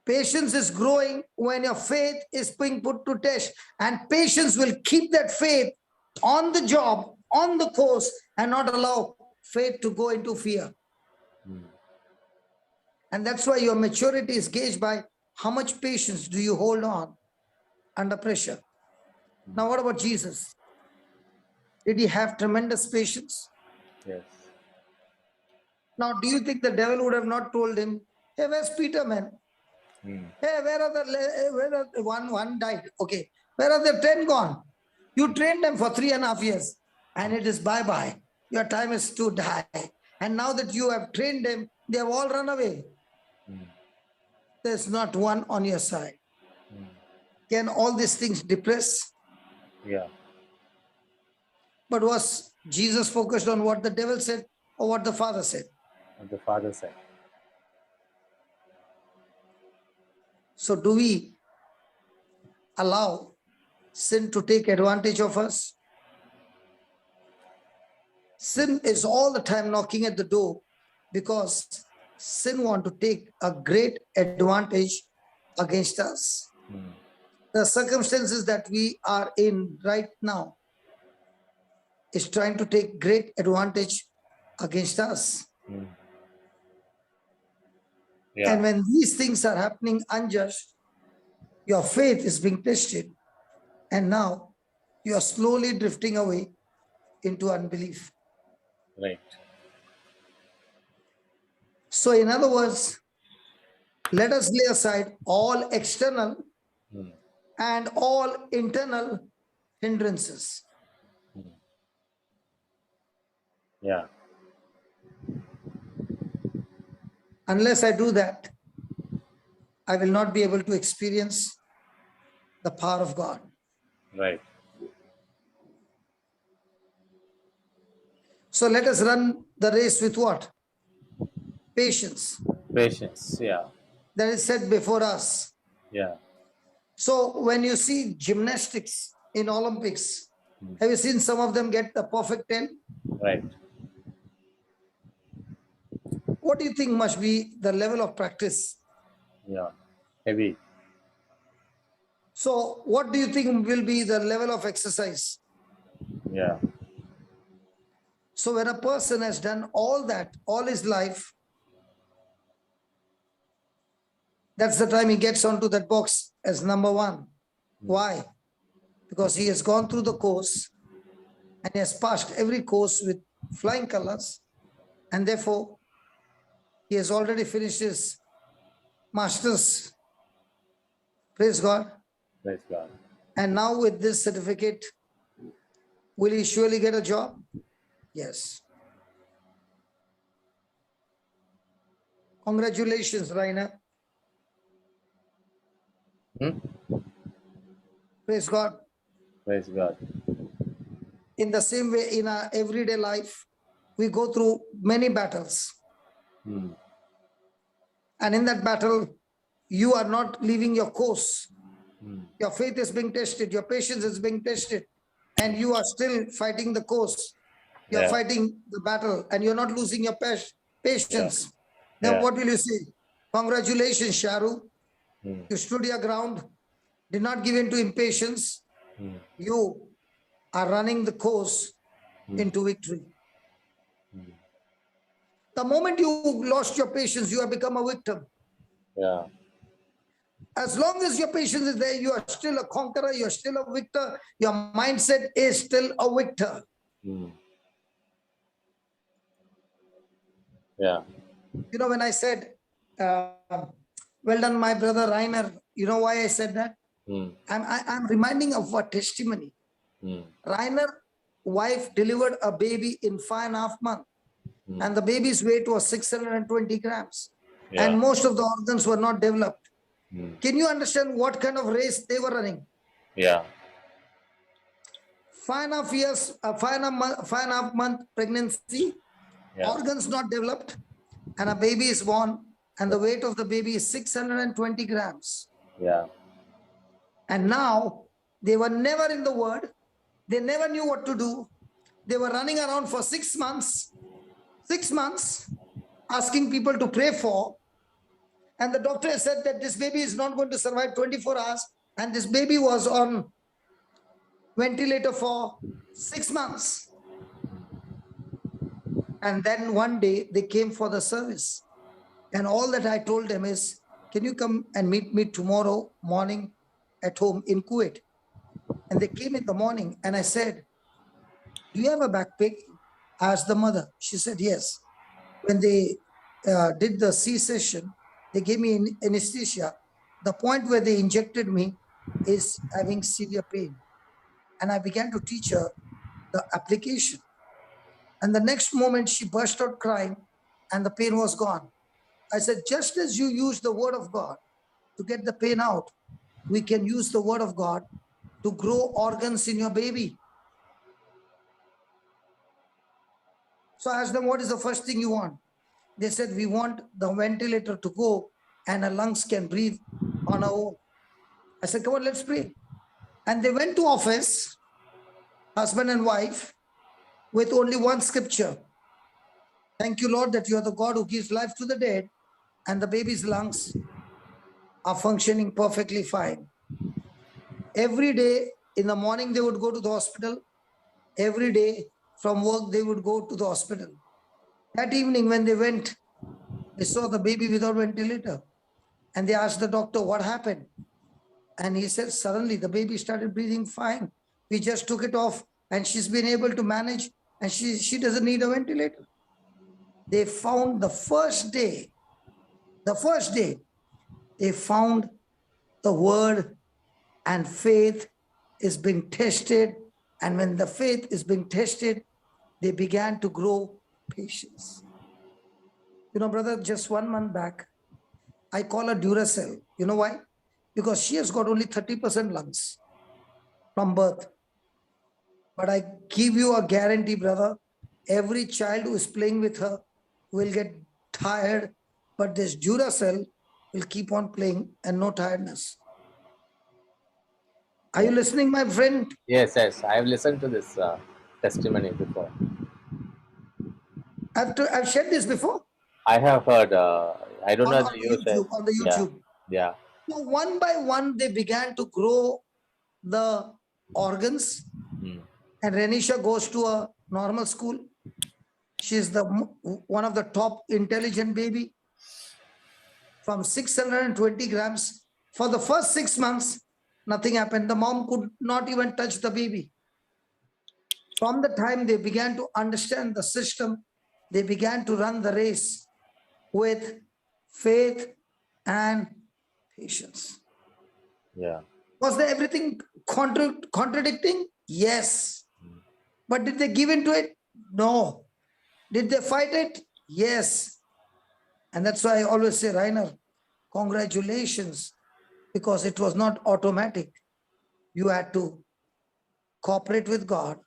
Patience is growing when your faith is being put to test, and patience will keep that faith on the job, on the course, and not allow faith to go into fear. And that's why your maturity is gauged by how much patience do you hold on under pressure. Now, what about Jesus? Did he have tremendous patience? Yes. Now, do you think the devil would have not told him, hey, where's Peter, man? Hey, where are one died? Okay, where are the 10 gone? You trained them for 3.5 years, and it is bye-bye. Your time is to die. And now that you have trained them, they have all run away. There's not one on your side. Can all these things depress? Yeah. But was Jesus focused on what the devil said or what the Father said? On the Father side. So do we allow sin to take advantage of us? Sin is all the time knocking at the door because sin want to take a great advantage against us. The circumstances that we are in right now is trying to take great advantage against us. Yeah. And when these things are happening unjust, your faith is being tested, and now you are slowly drifting away into unbelief. Right. So in other words, let us lay aside all external and all internal hindrances. Yeah. Unless I do that, I will not be able to experience the power of God. Right. So let us run the race with what? Patience. Patience. Yeah. That is set before us. Yeah. So when you see gymnastics in Olympics, have you seen some of them get the perfect 10? Right. What do you think must be the level of practice? Yeah. Heavy. So what do you think will be the level of exercise? Yeah. So when a person has done all that all his life, that's the time he gets onto that box as number one. Why? Because he has gone through the course and he has passed every course with flying colors, and therefore he has already finished his master's. Praise God. Praise God. And now with this certificate, will he surely get a job? Yes. Congratulations, Rainer. Praise God. Praise God. In the same way, in our everyday life, we go through many battles. And in that battle, you are not leaving your course. Your faith is being tested, your patience is being tested, and you are still fighting the course. You're Yeah. fighting the battle, and you're not losing your patience. Then Yeah. what will you say? Congratulations, Sharu. You stood your ground, did not give in to impatience. You are running the course into victory. The moment you lost your patience, you have become a victim. Yeah. As long as your patience is there, you are still a conqueror, you're still a victor, your mindset is still a victor. Yeah. You know, when I said, well done, my brother Rainer, you know why I said that? I'm reminding of a testimony. Rainer wife delivered a baby in 5.5 months, and the baby's weight was 620 grams. Yeah. And most of the organs were not developed. Can you understand what kind of race they were running? Yeah. 5.5 years, 5.5 month pregnancy, Yeah. organs not developed, and a baby is born, and the weight of the baby is 620 grams. Yeah. And now they were never in the word. They never knew what to do. They were running around for 6 months, asking people to pray for. And the doctor said that this baby is not going to survive 24 hours. And this baby was on ventilator for 6 months. And then one day they came for the service. And all that I told them is, can you come and meet me tomorrow morning at home in Kuwait? And they came in the morning and I said, do you have a back pain? I asked the mother. She said, yes. When they did the C-section, they gave me anesthesia. The point where they injected me is having severe pain. And I began to teach her the application. And the next moment she burst out crying and the pain was gone. I said, just as you use the word of God to get the pain out, we can use the word of God to grow organs in your baby. So I asked them, what is the first thing you want? They said, we want the ventilator to go and our lungs can breathe on our own. I said, come on, let's pray. And they went to office, husband and wife, with only one scripture. Thank you, Lord, that you are the God who gives life to the dead, and the baby's lungs are functioning perfectly fine. Every day in the morning, they would go to the hospital. Every day from work, they would go to the hospital. That evening when they went, they saw the baby without ventilator. And they asked the doctor, what happened? And he said, suddenly the baby started breathing fine. We just took it off and she's been able to manage, and she doesn't need a ventilator. They found the first day, they found the word, and faith is being tested. And when the faith is being tested, they began to grow patience. You know, brother, just 1 month back, I call her Duracell. You know why? Because she has got only 30% lungs from birth. But I give you a guarantee, brother, every child who is playing with her will get tired, but this Duracell will keep on playing and no tiredness. Are you listening, my friend? Yes, yes. I have listened to this testimony before. I've shared this before I have heard. I don't know on if you the said. YouTube. On the Yeah, YouTube. yeah. So one by one, they began to grow the organs, and Renisha goes to a normal school. She's one of the top intelligent baby. From 620 grams, for the first 6 months, nothing happened. The mom could not even touch the baby. From the time they began to understand the system, they began to run the race with faith and patience. Yeah. Was there everything contradicting? Yes. But did they give into it? No. Did they fight it? Yes. And that's why I always say, Rainer, congratulations, because it was not automatic. You had to cooperate with God,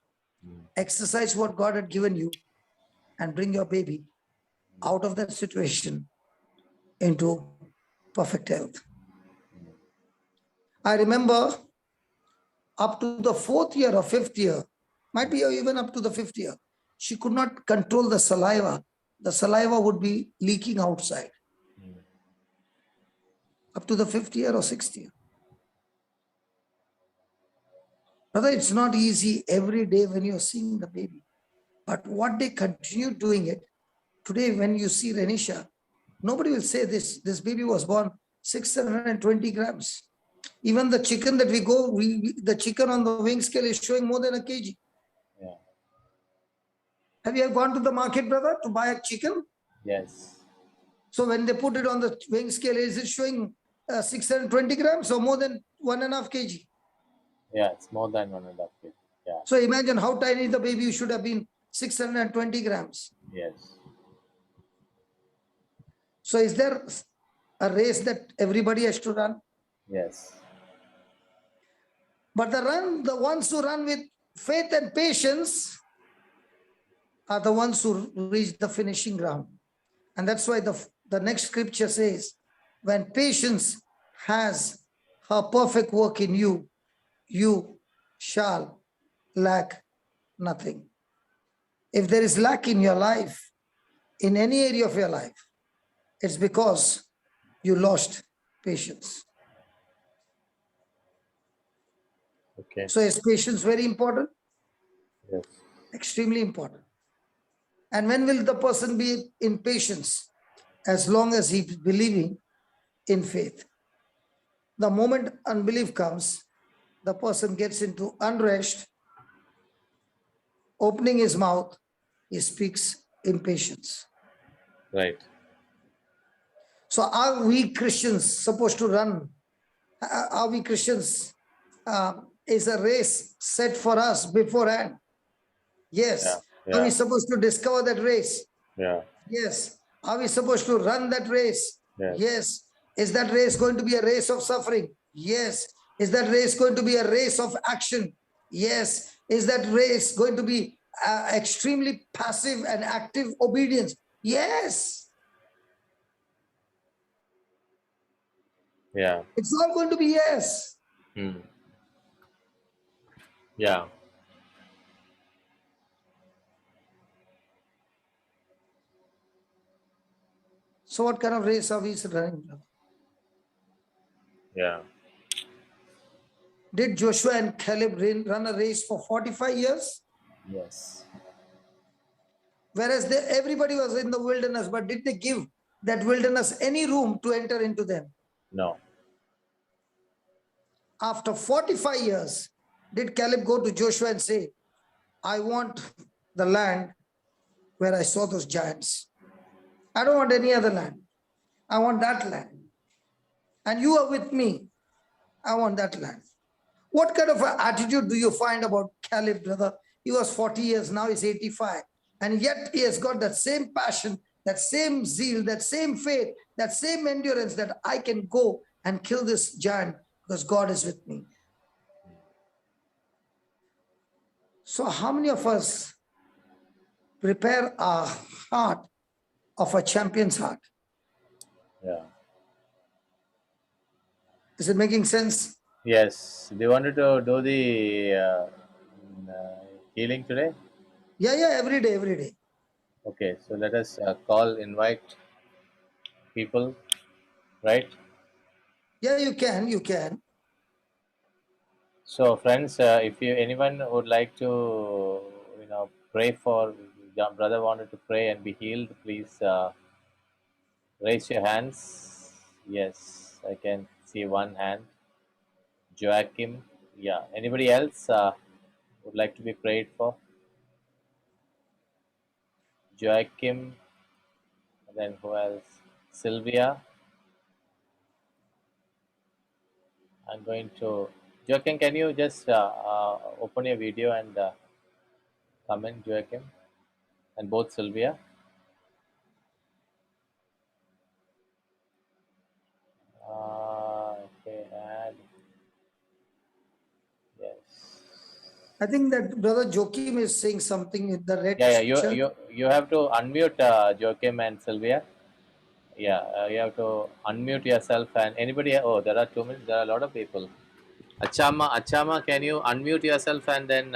exercise what God had given you, and bring your baby out of that situation into perfect health. I remember up to the 4th year or 5th year, might be even up to the 5th year, she could not control the saliva. The saliva would be leaking outside. Up to the 5th year or 6th year. Brother, it's not easy every day when you're seeing the baby. But what they continue doing it, today when you see Renisha, nobody will say this baby was born 620 grams. Even the chicken that we go, the chicken on the weighing scale is showing more than a kg. Yeah. Have you gone to the market, brother, to buy a chicken? Yes. So when they put it on the weighing scale, is it showing 620 grams or more than 1.5 kg? Yeah, it's more than 1.5 kg. Yeah. So imagine how tiny the baby should have been, 620 grams. Yes. So is there a race that everybody has to run? Yes. But the ones who run with faith and patience are the ones who reach the finishing ground. And that's why the next scripture says, when patience has her perfect work in you, you shall lack nothing. If there is lack in your life, in any area of your life, it's because you lost patience. Okay. So is patience very important? Yes. Extremely important. And when will the person be in patience? As long as he's believing in faith. The moment unbelief comes, the person gets into unrest, opening his mouth, he speaks in patience. Right. So are we Christians supposed to run? Are we Christians? Is a race set for us beforehand? Yes. Yeah. Are we supposed to discover that race? Yeah. Yes. Are we supposed to run that race? Yes. Yes. Is that race going to be a race of suffering? Yes. Is that race going to be a race of action? Yes. Is that race going to be extremely passive and active obedience? Yes. Yeah. It's all going to be yes. Yeah. So what kind of race are we running? Yeah. Did Joshua and Caleb run a race for 45 years? Yes. Whereas everybody was in the wilderness, but did they give that wilderness any room to enter into them? No. After 45 years, did Caleb go to Joshua and say, I want the land where I saw those giants. I don't want any other land. I want that land. And you are with me. I want that land. What kind of an attitude do you find about Caleb, brother? He was 40 years, now he's 85. And yet he has got that same passion, that same zeal, that same faith, that same endurance that I can go and kill this giant because God is with me. So how many of us prepare our heart of a champion's heart? Yeah. Is it making sense? Yes. Do you wanted to do the healing today? Yeah, every day, every day. Okay. So let us invite people, right? Yeah, you can. So, friends, if anyone would like to, pray for your brother wanted to pray and be healed, please raise your hands. Yes, I can see one hand. Joachim, yeah. Anybody else would like to be prayed for? Joachim, and then who else? Sylvia. I'm going to. Joachim, can you just open your video and comment, Joachim, and both Sylvia? Okay, add. Yes. I think that brother Joachim is saying something in the red Yeah. shirt. You have to unmute Joachim and Sylvia. Yeah, you have to unmute yourself and anybody. Oh, there are 2 minutes. There are a lot of people. Achama, can you unmute yourself and then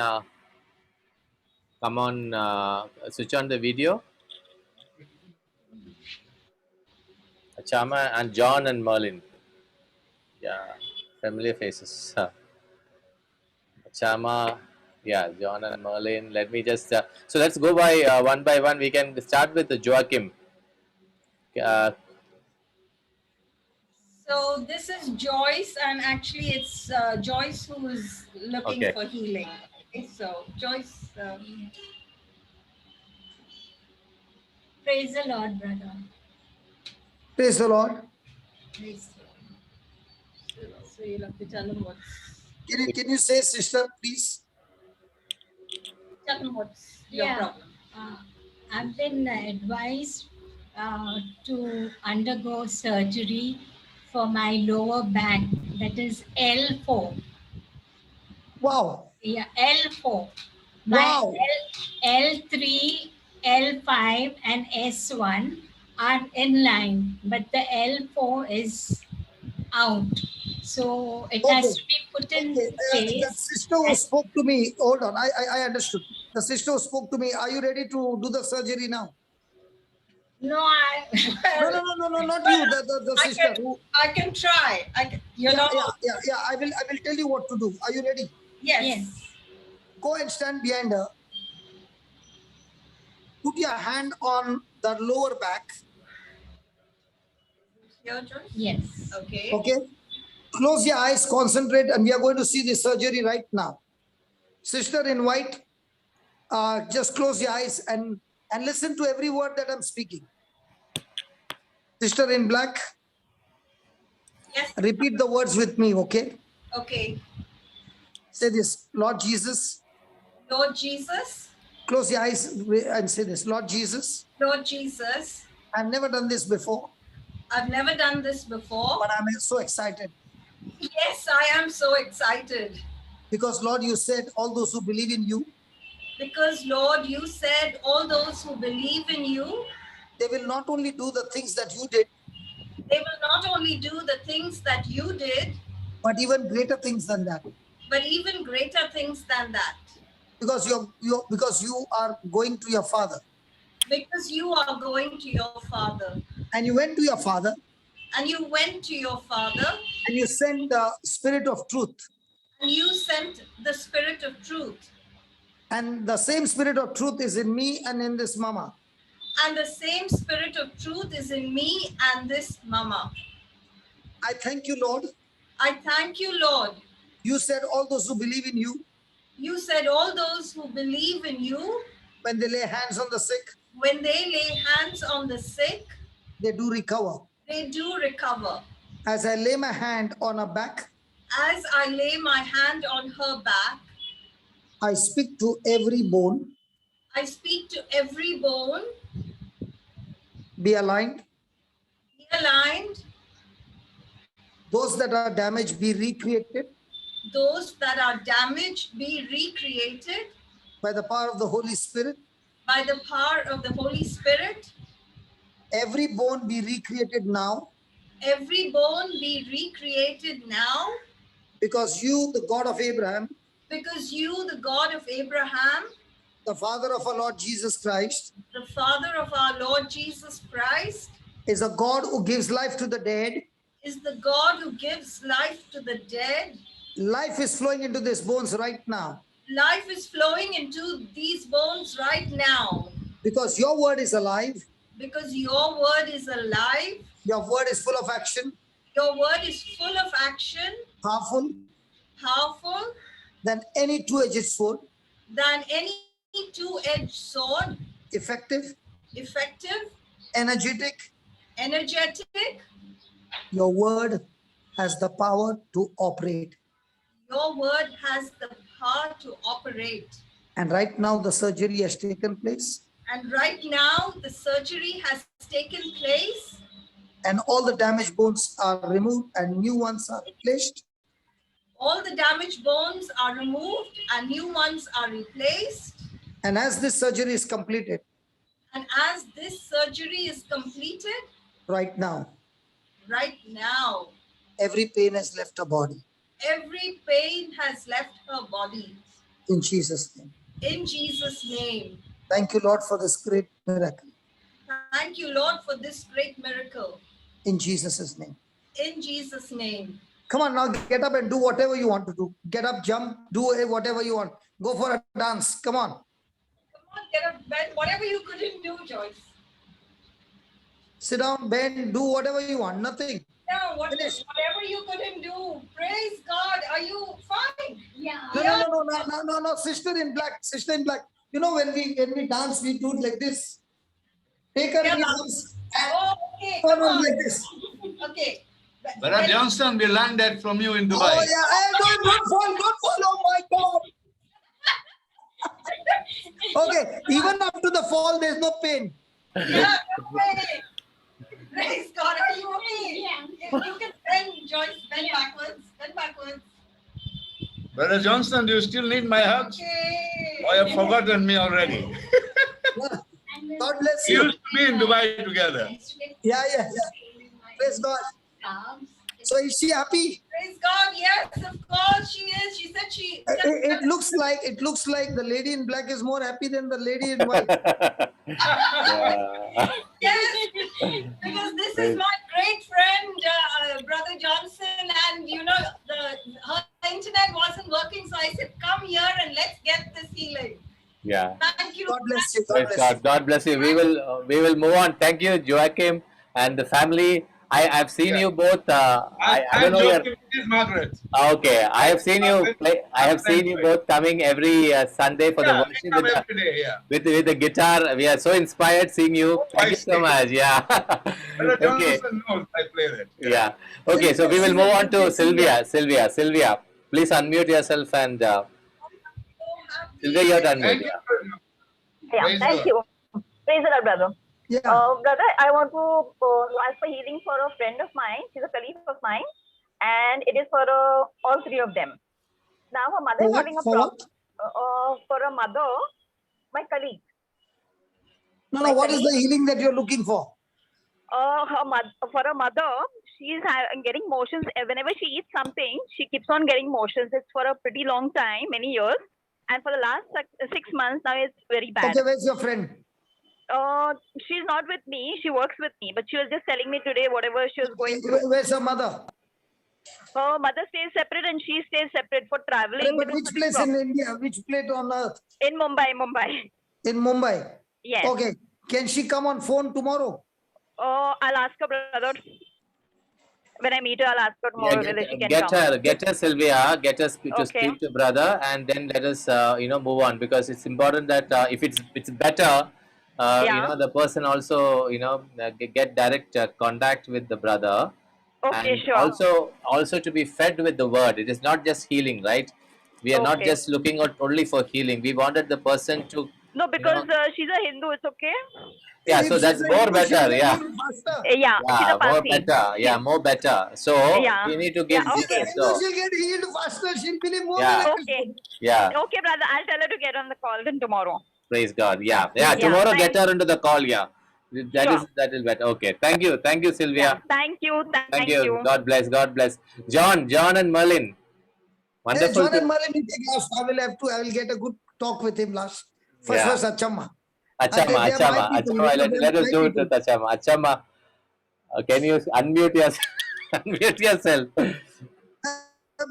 come on, switch on the video? Achama and John and Merlin. Yeah, familiar faces. Achama, yeah, John and Merlin. Let me just. So let's go by one. We can start with Joachim. Uh, So this is Joyce, and actually it's Joyce who's looking Okay. for healing. Okay, so Joyce, Praise the Lord, brother. Praise the Lord. Praise the Lord. so you'll have to tell him Can you say, sister, please? what's your Yeah. problem. I've been advised to undergo surgery for my lower back, that is L4. Wow. Yeah, L4. My Wow. L3, L5, and S1 are in line, but the L4 is out. So it has to be put in Okay. The place. sister who spoke to me, hold on, I understood. The sister who spoke to me, are you ready to do the surgery now? No, No, not you, the sister. I can try. Yeah, I will tell you what to do. Are you ready? Yes. Go and stand behind her. Put your hand on the lower back. Your Joyce? Yes. Okay. Okay. Close your eyes, concentrate, and we are going to see the surgery right now. Sister in white, just close your eyes and listen to every word that I'm speaking. Sister in black, Yes. repeat the words with me, okay? Okay. Say this, Lord Jesus. Lord Jesus. Close your eyes and say this, Lord Jesus. Lord Jesus. I've never done this before. I've never done this before. But I'm so excited. Yes, I am so excited. Because Lord, you said all those who believe in you. Because Lord, you said all those who believe in you. They will not only do the things that you did. They will not only do the things that you did. But even greater things than that. But even greater things than that. Because you are going to your father. Because you are going to your father. And you went to your father. And you went to your father. And you sent the spirit of truth. And you sent the spirit of truth. And the same spirit of truth is in me and in this mama. And the same spirit of truth is in me and this mama. I thank you, Lord. I thank you, Lord. You said all those who believe in you. You said all those who believe in you, when they lay hands on the sick, when they lay hands on the sick, they do recover. they do recover. As I lay my hand on her back, As I lay my hand on her back, I speak to every bone, I speak to every bone, be aligned. be aligned, Those that are damaged, be recreated those that are damaged, be recreated by the power of the Holy Spirit. by the power of the Holy Spirit. Every bone be recreated now, Every bone be recreated now, because you, the God of Abraham, because you, the God of Abraham, the Father of our Lord Jesus Christ, the Father of our Lord Jesus Christ, is a God who gives life to the dead. is the God who gives life to the dead. Life is flowing into these bones right now, Life is flowing into these bones right now, because your word is alive. because your word is alive. Your word is full of action, Your word is full of action, powerful powerful than any two-edged sword, than any two-edged sword, effective, effective, energetic. energetic. Your word has the power to operate. Your word has the power to operate. And right now, the surgery has taken place, And right now, the surgery has taken place, and all the damaged bones are removed and new ones are replaced. all the damaged bones are removed and new ones are replaced. And as this surgery is completed And as this surgery is completed, right now, every pain has left her body. every pain has left her body. In Jesus' name. In Jesus' name. Thank you, Lord, for this great miracle. Thank you, Lord, for this great miracle. In Jesus' name. In Jesus' name. Come on, now get up and do whatever you want to do. Get up, jump, do whatever you want. Go for a dance. Come on. Come on, get up, bend, whatever you couldn't do, Joyce. Sit down, bend, do whatever you want. Nothing. Now, Finish. whatever you couldn't do, praise God. Are you fine? Yeah. No. Sister in black. Sister in black. You know, when we dance, we do it like this. Take her Yeah. knees and Oh, okay. turn Come on on. like this. Okay. Brother Johnston, we learned that from you in Oh Dubai. yeah. Hey, don't fall. Oh my God. Okay. Even up to the fall, there's no pain. Yeah, okay. Praise God. Are you okay? Yeah. You can bend, Joyce. Bend backwards. Bend backwards. Brother Johnston, do you still need my hugs? Okay. Oh, you have forgotten me already. God bless We you. used to be in Dubai together. Yeah. Praise God. So is she happy? Praise God. Yes, of course she is. She said she. It looks like the lady in black is more happy than the lady in white. Yeah. Yes, because this is my great friend, Brother Johnson, and you know, her internet wasn't working, so I said, come here and let's get this healing. Yeah. Thank you. God bless you. God Praise bless God. you. God bless you. We will move on. Thank you, Joachim and the family. I've seen Yeah. you both. I don't know your. This is Margaret. Okay, I have seen you play. I have seen you both coming every Sunday for the Yeah, we worship come with the, every day, yeah. with the guitar. We are so inspired seeing you. Thank you so I much. Yeah. Brother Okay. Johnston knows I play that. Yeah. Okay. So we will move on to Sylvia. Sylvia, please unmute yourself and So happy. Sylvia, you have to unmute. Thank you. Yeah. Praise Thank God. you. Praise the Lord, brother. Yeah. Brother, I want to ask for healing for a friend of mine. She's a colleague of mine, and it is for all three of them. Now, her mother For is what? having a For problem. what? For a mother, my colleague. No. What is the healing that you're looking for? For a mother, she's getting motions. Whenever she eats something, she keeps on getting motions. It's for a pretty long time, many years. And for the last 6 months now, it's very bad. Okay, where's your friend? She's not with me. She works with me, but she was just telling me today whatever she was going through. Where's her mother? Her mother stays separate and she stays separate for traveling. But which place in India? Which place on earth? In Mumbai. In Mumbai. Yes. Okay. Can she come on phone tomorrow? I'll ask her, brother. When I meet her, I'll ask her tomorrow whether she can come. Get her, Sylvia. Get us to Okay. speak to brother, and then let us, move on, because it's important that if it's better, Yeah. the person also, get direct contact with the brother, Okay, and sure. also to be fed with the word. It is not just healing, right? We are not Okay. just looking at only for healing. We wanted the person to, No, because she's a Hindu. It's okay. yeah. If So she's that's a more Hindu, she'll better, get yeah. healed faster. Yeah, she's Yeah, a more Parsi. better. Yeah, more better. So Yeah. we need to Yeah, give okay. She's a Jesus. Hindu, So she'll get healed faster. She'll believe more Yeah. miracles. Okay. yeah, Okay, brother. I'll tell her to get on the call then tomorrow. praise God. Yeah. Yeah, Tomorrow thank- get her into the call. Yeah, that is better. Okay. Thank you, Yeah. Sylvia. Thank you. Thank you. God bless. God bless. John and Merlin. Hey, Wonderful. John and Merlin, you take last. I will get a good talk with him last. First, Yeah. Achama. Achama. They are my people. Let us do it with Achama. Achama. Can you unmute yourself? Unmute yourself.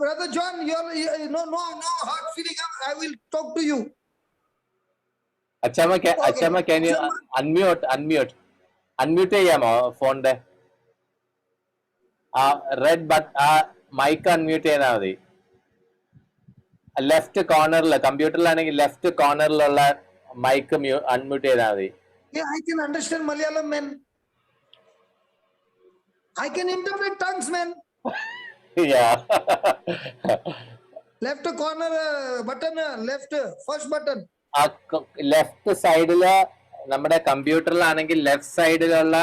Brother John, no hard feeling. I will talk to you. Achama, can you unmute? Unmute ചെയ്യാമോ ഫോണിന്റെ red but mic unmute ചെയ്താൽ മതി. Left കോർണറിൽ, കമ്പ്യൂട്ടറിലാണെങ്കിൽ left കോർണറിലുള്ള mic unmute ചെയ്താൽ മതി. Yeah, I can understand Malayalam, man. I can interpret tongues, man. Yeah. Left corner button, first button. Left സൈഡില് നമ്മുടെ കമ്പ്യൂട്ടറിലാണെങ്കിൽ left സൈഡിലുള്ള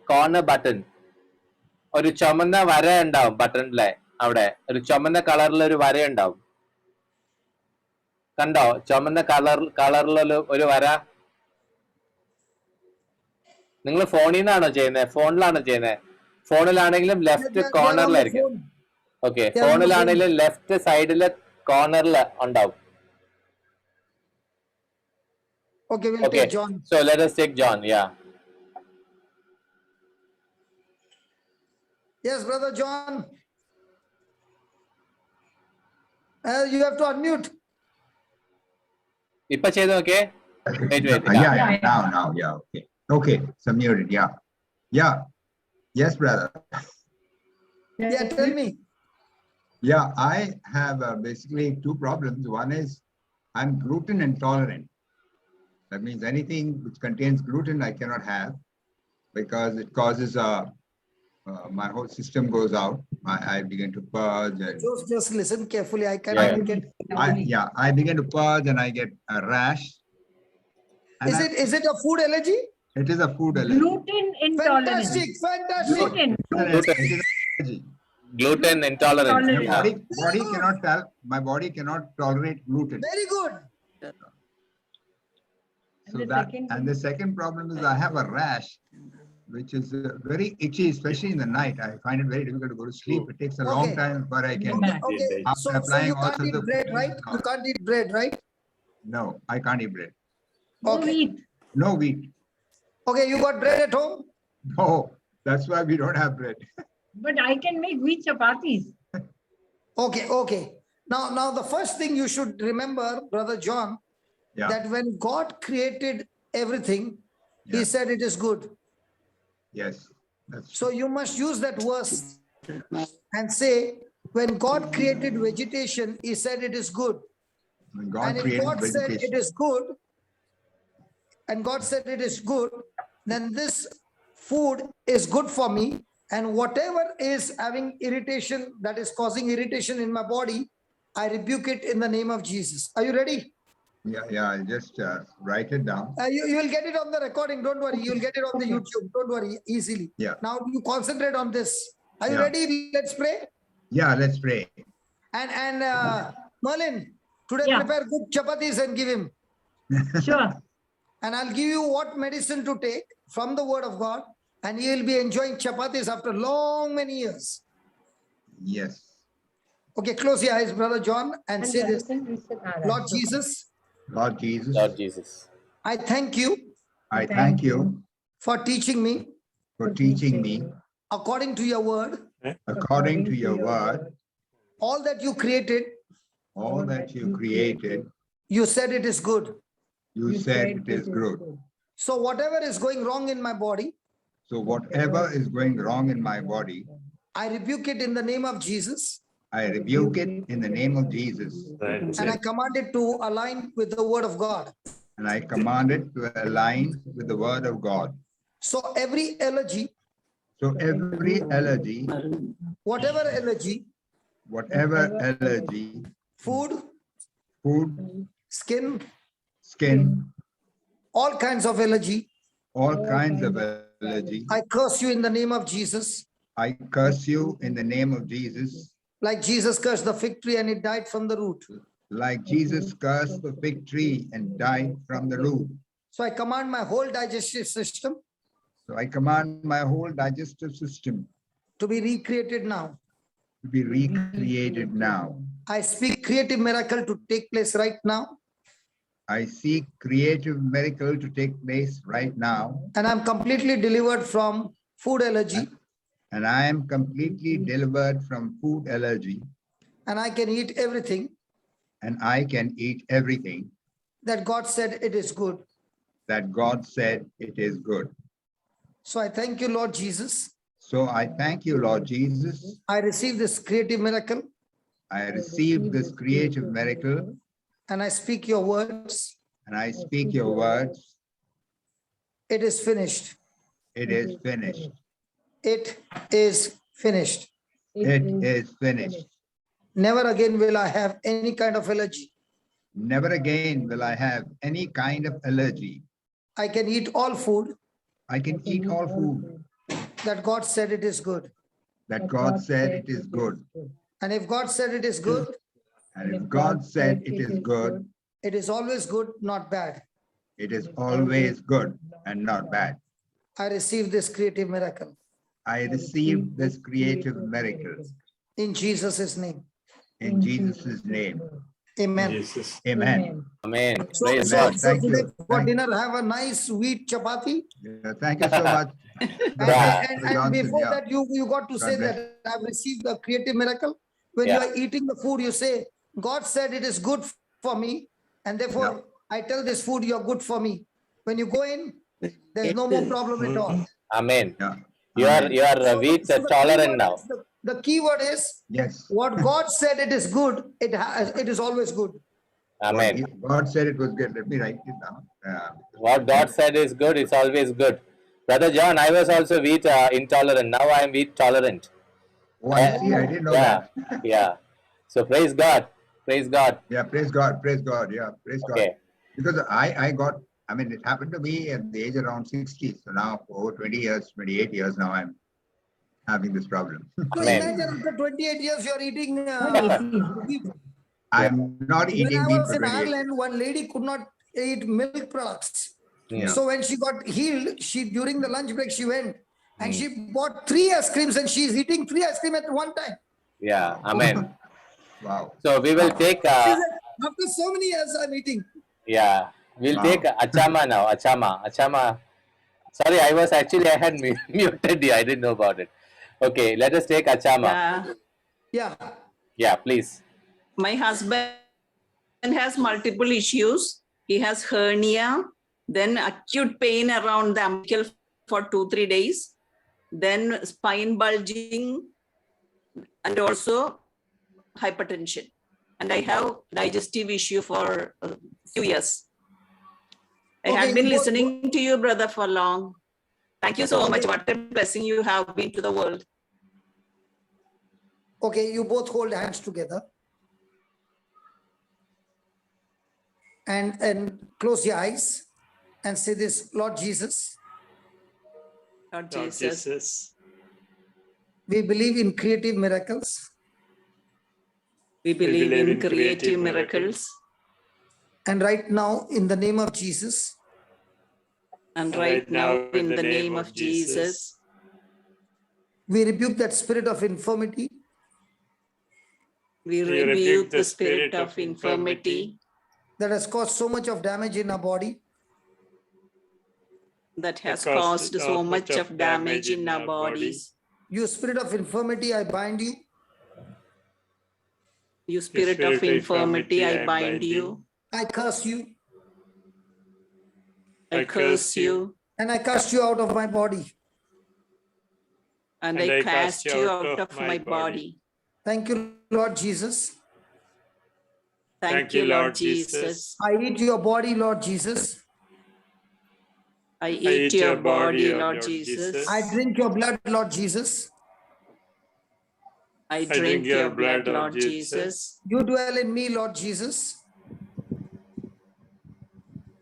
കോർണർ ബട്ടൺ ഒരു ചുമന്ന വര ഉണ്ടാവും. ബട്ടണിലെ അവിടെ ഒരു ചുമന്ന കളറിൽ ഒരു വര ഉണ്ടാവും. കണ്ടോ? ചുമന്ന കളറിലുള്ള ഒരു വര. നിങ്ങൾ ഫോണിൽ നിന്നാണോ ചെയ്യുന്നത്? ഫോണിലാണോ ചെയ്യുന്നത്? ഫോണിലാണെങ്കിലും ലെഫ്റ്റ് കോർണറിലായിരിക്കും. ഓക്കെ, ഫോണിലാണെങ്കിലും ലെഫ്റ്റ് സൈഡിലെ കോർണറിൽ ഉണ്ടാവും. Okay, we'll take John. So let us take John. Yeah. Yes, brother John. You have to unmute. ഇപ്പൊ ചെയ്ത് നോക്കേ. Wait. Now, yeah, okay, so muted, yeah, yes, brother. Yeah, tell me. Yeah, I have basically two problems. One is I'm gluten intolerant. That means anything which contains gluten I cannot have, because it causes my whole system goes out. I begin to purge. And Just listen carefully. I can get. I begin to purge and I get a rash. And Is it a food allergy? It is a food allergy. Gluten intolerance. Fantastic. Gluten. Gluten intolerance. Intolerance. My body cannot tolerate gluten. Very good. So the second problem is I have a rash, which is very itchy, especially in the night. I find it very difficult to go to sleep. It takes a long Okay. time before I can. Okay. So applying you all can't sorts eat of bread, food. right? You can't eat bread, right? No, I can't eat bread. No Okay. wheat. No wheat. Okay, you got bread at home? No, that's why we don't have bread. But I can make wheat chapatis. Okay. Now the first thing you should remember, brother John, Yeah. that when God created everything, He Yeah. said it is good. Yes. That's So you must use that verse and say, when God created vegetation, He said it is good. when God And if created God said vegetation. it is good, and God said it is good, then this food is good for me. And whatever is having irritation, that is causing irritation in my body, I rebuke it in the name of Jesus. Are you ready? Yeah, I'll just write it down. You will get it on the recording. Don't worry. You'll get it on the YouTube. Don't worry, easily. Yeah. Now you concentrate on this. Are you Yeah. ready? Let's pray. Yeah, let's pray. And Merlin, today Yeah. prepare good chapatis and give him. Sure. And I'll give you what medicine to take from the word of God. And you will be enjoying chapatis after many years. Yes. Okay, close your eyes, Brother John, and say this. Lord Jesus, Lord Jesus, Lord Jesus. I thank you I thank you for teaching me for teaching me according to your word, according to your word, all that you created, all that you created. you said it is good. You said it is good. So whatever is going wrong in my body, So whatever is going wrong in my body, I rebuke it in the name of Jesus. I rebuke it in the name of Jesus. And I command it to align with the word of God. And I command it to align with the word of God. So every allergy, So every allergy, whatever allergy, food, food, skin, skin, all kinds of allergy, all kinds of allergy, I curse you in the name of Jesus. I curse you in the name of Jesus. Like Jesus cursed the fig tree and it died from the root. Like Jesus cursed the fig tree and died from the root. So I command my whole digestive system So I command my whole digestive system to be recreated now. to be recreated now. I speak creative miracle to take place right now. I seek creative miracle to take place right now. And I'm completely delivered from food allergy. And I am completely delivered from food allergy. And I can eat everything And I can eat everything that God said it is good. that God said it is good. So I thank you, Lord Jesus. So I thank you, Lord Jesus. I receive this creative miracle I receive this creative miracle and I speak your words. and I speak your words. It is finished. It is finished. It is finished. It is finished. Never again will I have any kind of allergy. Never again will I have any kind of allergy. I can eat all food I can eat all food that God said it is good. that God said it is good. And if God said it is good, And if God said it is good, it is always good, not bad. it is always good and not bad. I receive this creative miracle I receive this creative miracle in Jesus' name. in Jesus' name. Amen. Amen. Amen. So, Praise so, God. so Thank you. today for Thank- dinner, have a nice wheat chapati. Yeah, thank you so much. Yeah. And Johnson, before yeah. that, you got to God say bless. that I've received the creative miracle. When Yeah. you are eating the food, you say, God said it is good for me. And therefore, I tell this food, you're good for me. When you go in, there's no more problem at all. Amen. Yeah. You are Amen. wheat So the tolerant keyword now. is- The key word is, Yes. what God said it is good, it is always good. Amen. God said it was good. Let me write it down. What God said is good, it's always good. Brother John, I was also wheat intolerant. Now I am wheat tolerant. Oh, I see. I didn't know Yeah. that. Yeah. So praise God. Praise God. Yeah, praise God. Praise God. Yeah, praise God. Okay. Because I mean, it happened to me at the age around 60. So now for over 20 years, 28 years now, I'm having this problem. So Amen. imagine after 28 years, you're eating wheat. I'm not When eating I meat was for in 28 years. Ireland, one lady could not eat milk products. Yeah. So when she got healed, during the lunch break, she went and she bought 3 ice creams and she's eating 3 ice cream at one time. Yeah. Amen. Wow. So we will take, She said, after so many years, I'm eating. yeah, we'll Wow. take Achama now. Achama. Sorry, I had muted you. I didn't know about it. Okay, let us take Achama. Yeah, Yeah. Yeah, please. my husband has multiple issues. He has hernia, then acute pain around the umbilical for 2-3 days, then spine bulging, and also hypertension. And I have digestive issue for a few years. I Okay, have been you both- listening to you, brother, for long. Thank you so much. What a blessing you have been to the world. Okay, you both hold hands together. And close your eyes and say this, Lord Jesus, Lord Lord Jesus. Jesus, we believe in creative miracles. We believe in creative miracles. And right now, in the name of Jesus, And right now, in the name of Jesus, we rebuke that spirit of infirmity, we rebuke the spirit of infirmity that has caused so much of damage in our body. that has That caused caused so much of damage in our bodies. You spirit of infirmity, I bind you. You spirit of infirmity, I bind you. I curse you I curse you. and I cast you out of my body. and I cast you out of my body. Thank you, Lord Jesus. Thank you, Lord Jesus. I eat your body, Lord Jesus. I eat your body, Lord Jesus. I drink your blood, Lord Jesus. I drink your blood, Lord Jesus. You dwell in me, Lord Jesus.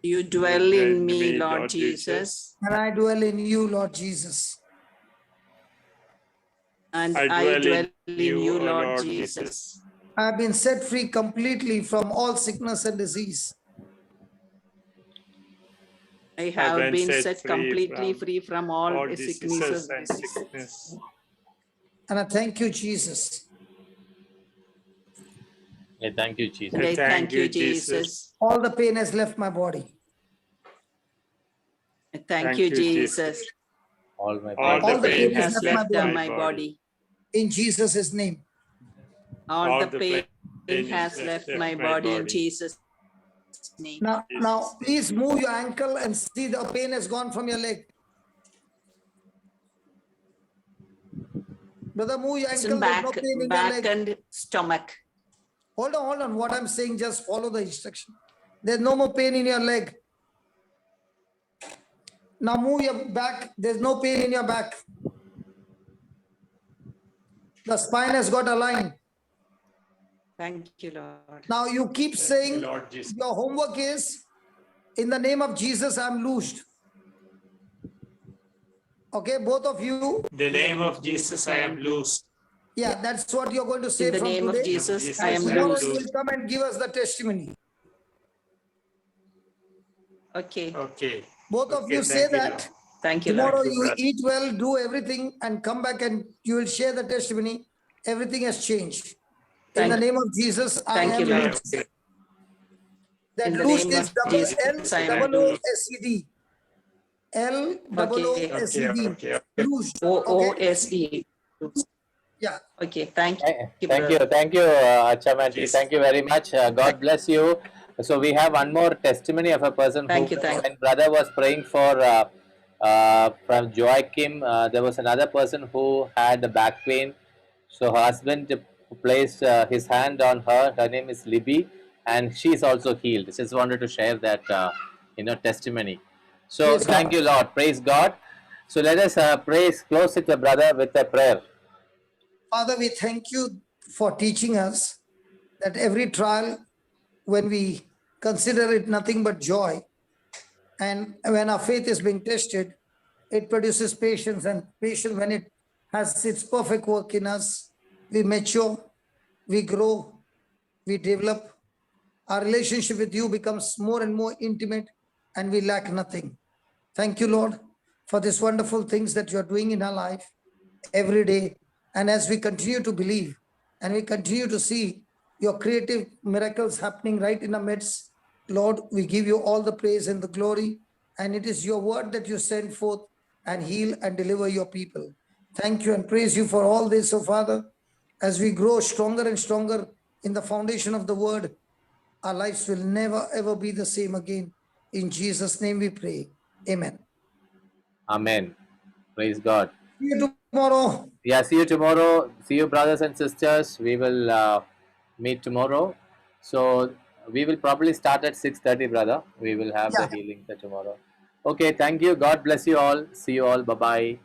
You dwell in me, Lord Jesus. And I dwell in you, Lord Jesus. And I dwell in you, Lord Jesus. I have been set free completely from all sickness and disease. I have been set completely free from all sicknesses and diseases. sickness. And I thank you, Jesus. Yeah, thank you, Jesus. And I Thank thank you, you, Jesus. Jesus. All the pain has left my body. I thank you, Jesus. All my All All the pain has has left left my my body. In Jesus' name. All the pain pain has left my body in Jesus' name. Now, please move your ankle and see the pain has gone from your leg. Brother, move your Listen, ankle. There's no pain in your back leg. and stomach. Hold on. What I'm saying, just follow the instruction. There's no more pain in your leg. Now move your back. There's no pain in your back. The spine has got aligned. Thank you, Lord. Now you keep saying Lord Jesus. your homework is, in the name of Jesus, I'm loosed. Okay, both of you. In the name of Jesus, I am loosed. Yeah, that's what you're going to say In the from name today. of Jesus, I am Tomorrow loosed. you will come and give us the testimony. Okay. Okay. Both of Okay, you say thank you, that. Lord. Thank you, Tomorrow Lord. you will eat well, do everything, and come back and you will share the testimony. Everything has changed. In the name of Jesus, I Thank am you, Lord. loosed. That In the loosed name is of double Jesus, I am L-O-O-S-E-D. L-O-O-S-E-D. Okay. Loosed. Okay? OOSE. Yeah. Okay, thank you. Thank you, Chamanti. Yes. Thank you very much. God bless you. So we have one more testimony of a person Thank who, you, thank when brother was praying for from Joachim, there was another person who had the back pain. So her husband placed his hand on her. Her name is Libby, and she is also healed. Just wanted to share that testimony. So Praise thank God. you, Lord. Praise God. So let us close it, brother, with a prayer. Father, we thank you for teaching us that every trial, when we consider it nothing but joy, and when our faith is being tested, it produces patience, and patience, when it has its perfect work in us, we mature, we grow, we develop. Our relationship with you becomes more and more intimate, and we lack nothing. Thank you, Lord, for these wonderful things that you are doing in our life every day. And as we continue to believe and we continue to see your creative miracles happening right in our midst, Lord, we give you all the praise and the glory. And it is your word that you send forth and heal and deliver your people. Thank you and praise you for all this, oh Father. As we grow stronger and stronger in the foundation of the word, our lives will never ever be the same again. In Jesus' name we pray. Amen. Amen. Praise God. See you tomorrow. Yeah, see you tomorrow. See you, brothers and sisters. We will meet tomorrow. So we will probably start at 6:30, brother. We will have the Yeah. healing tomorrow. Okay, thank you. God bless you all. See you all. Bye bye.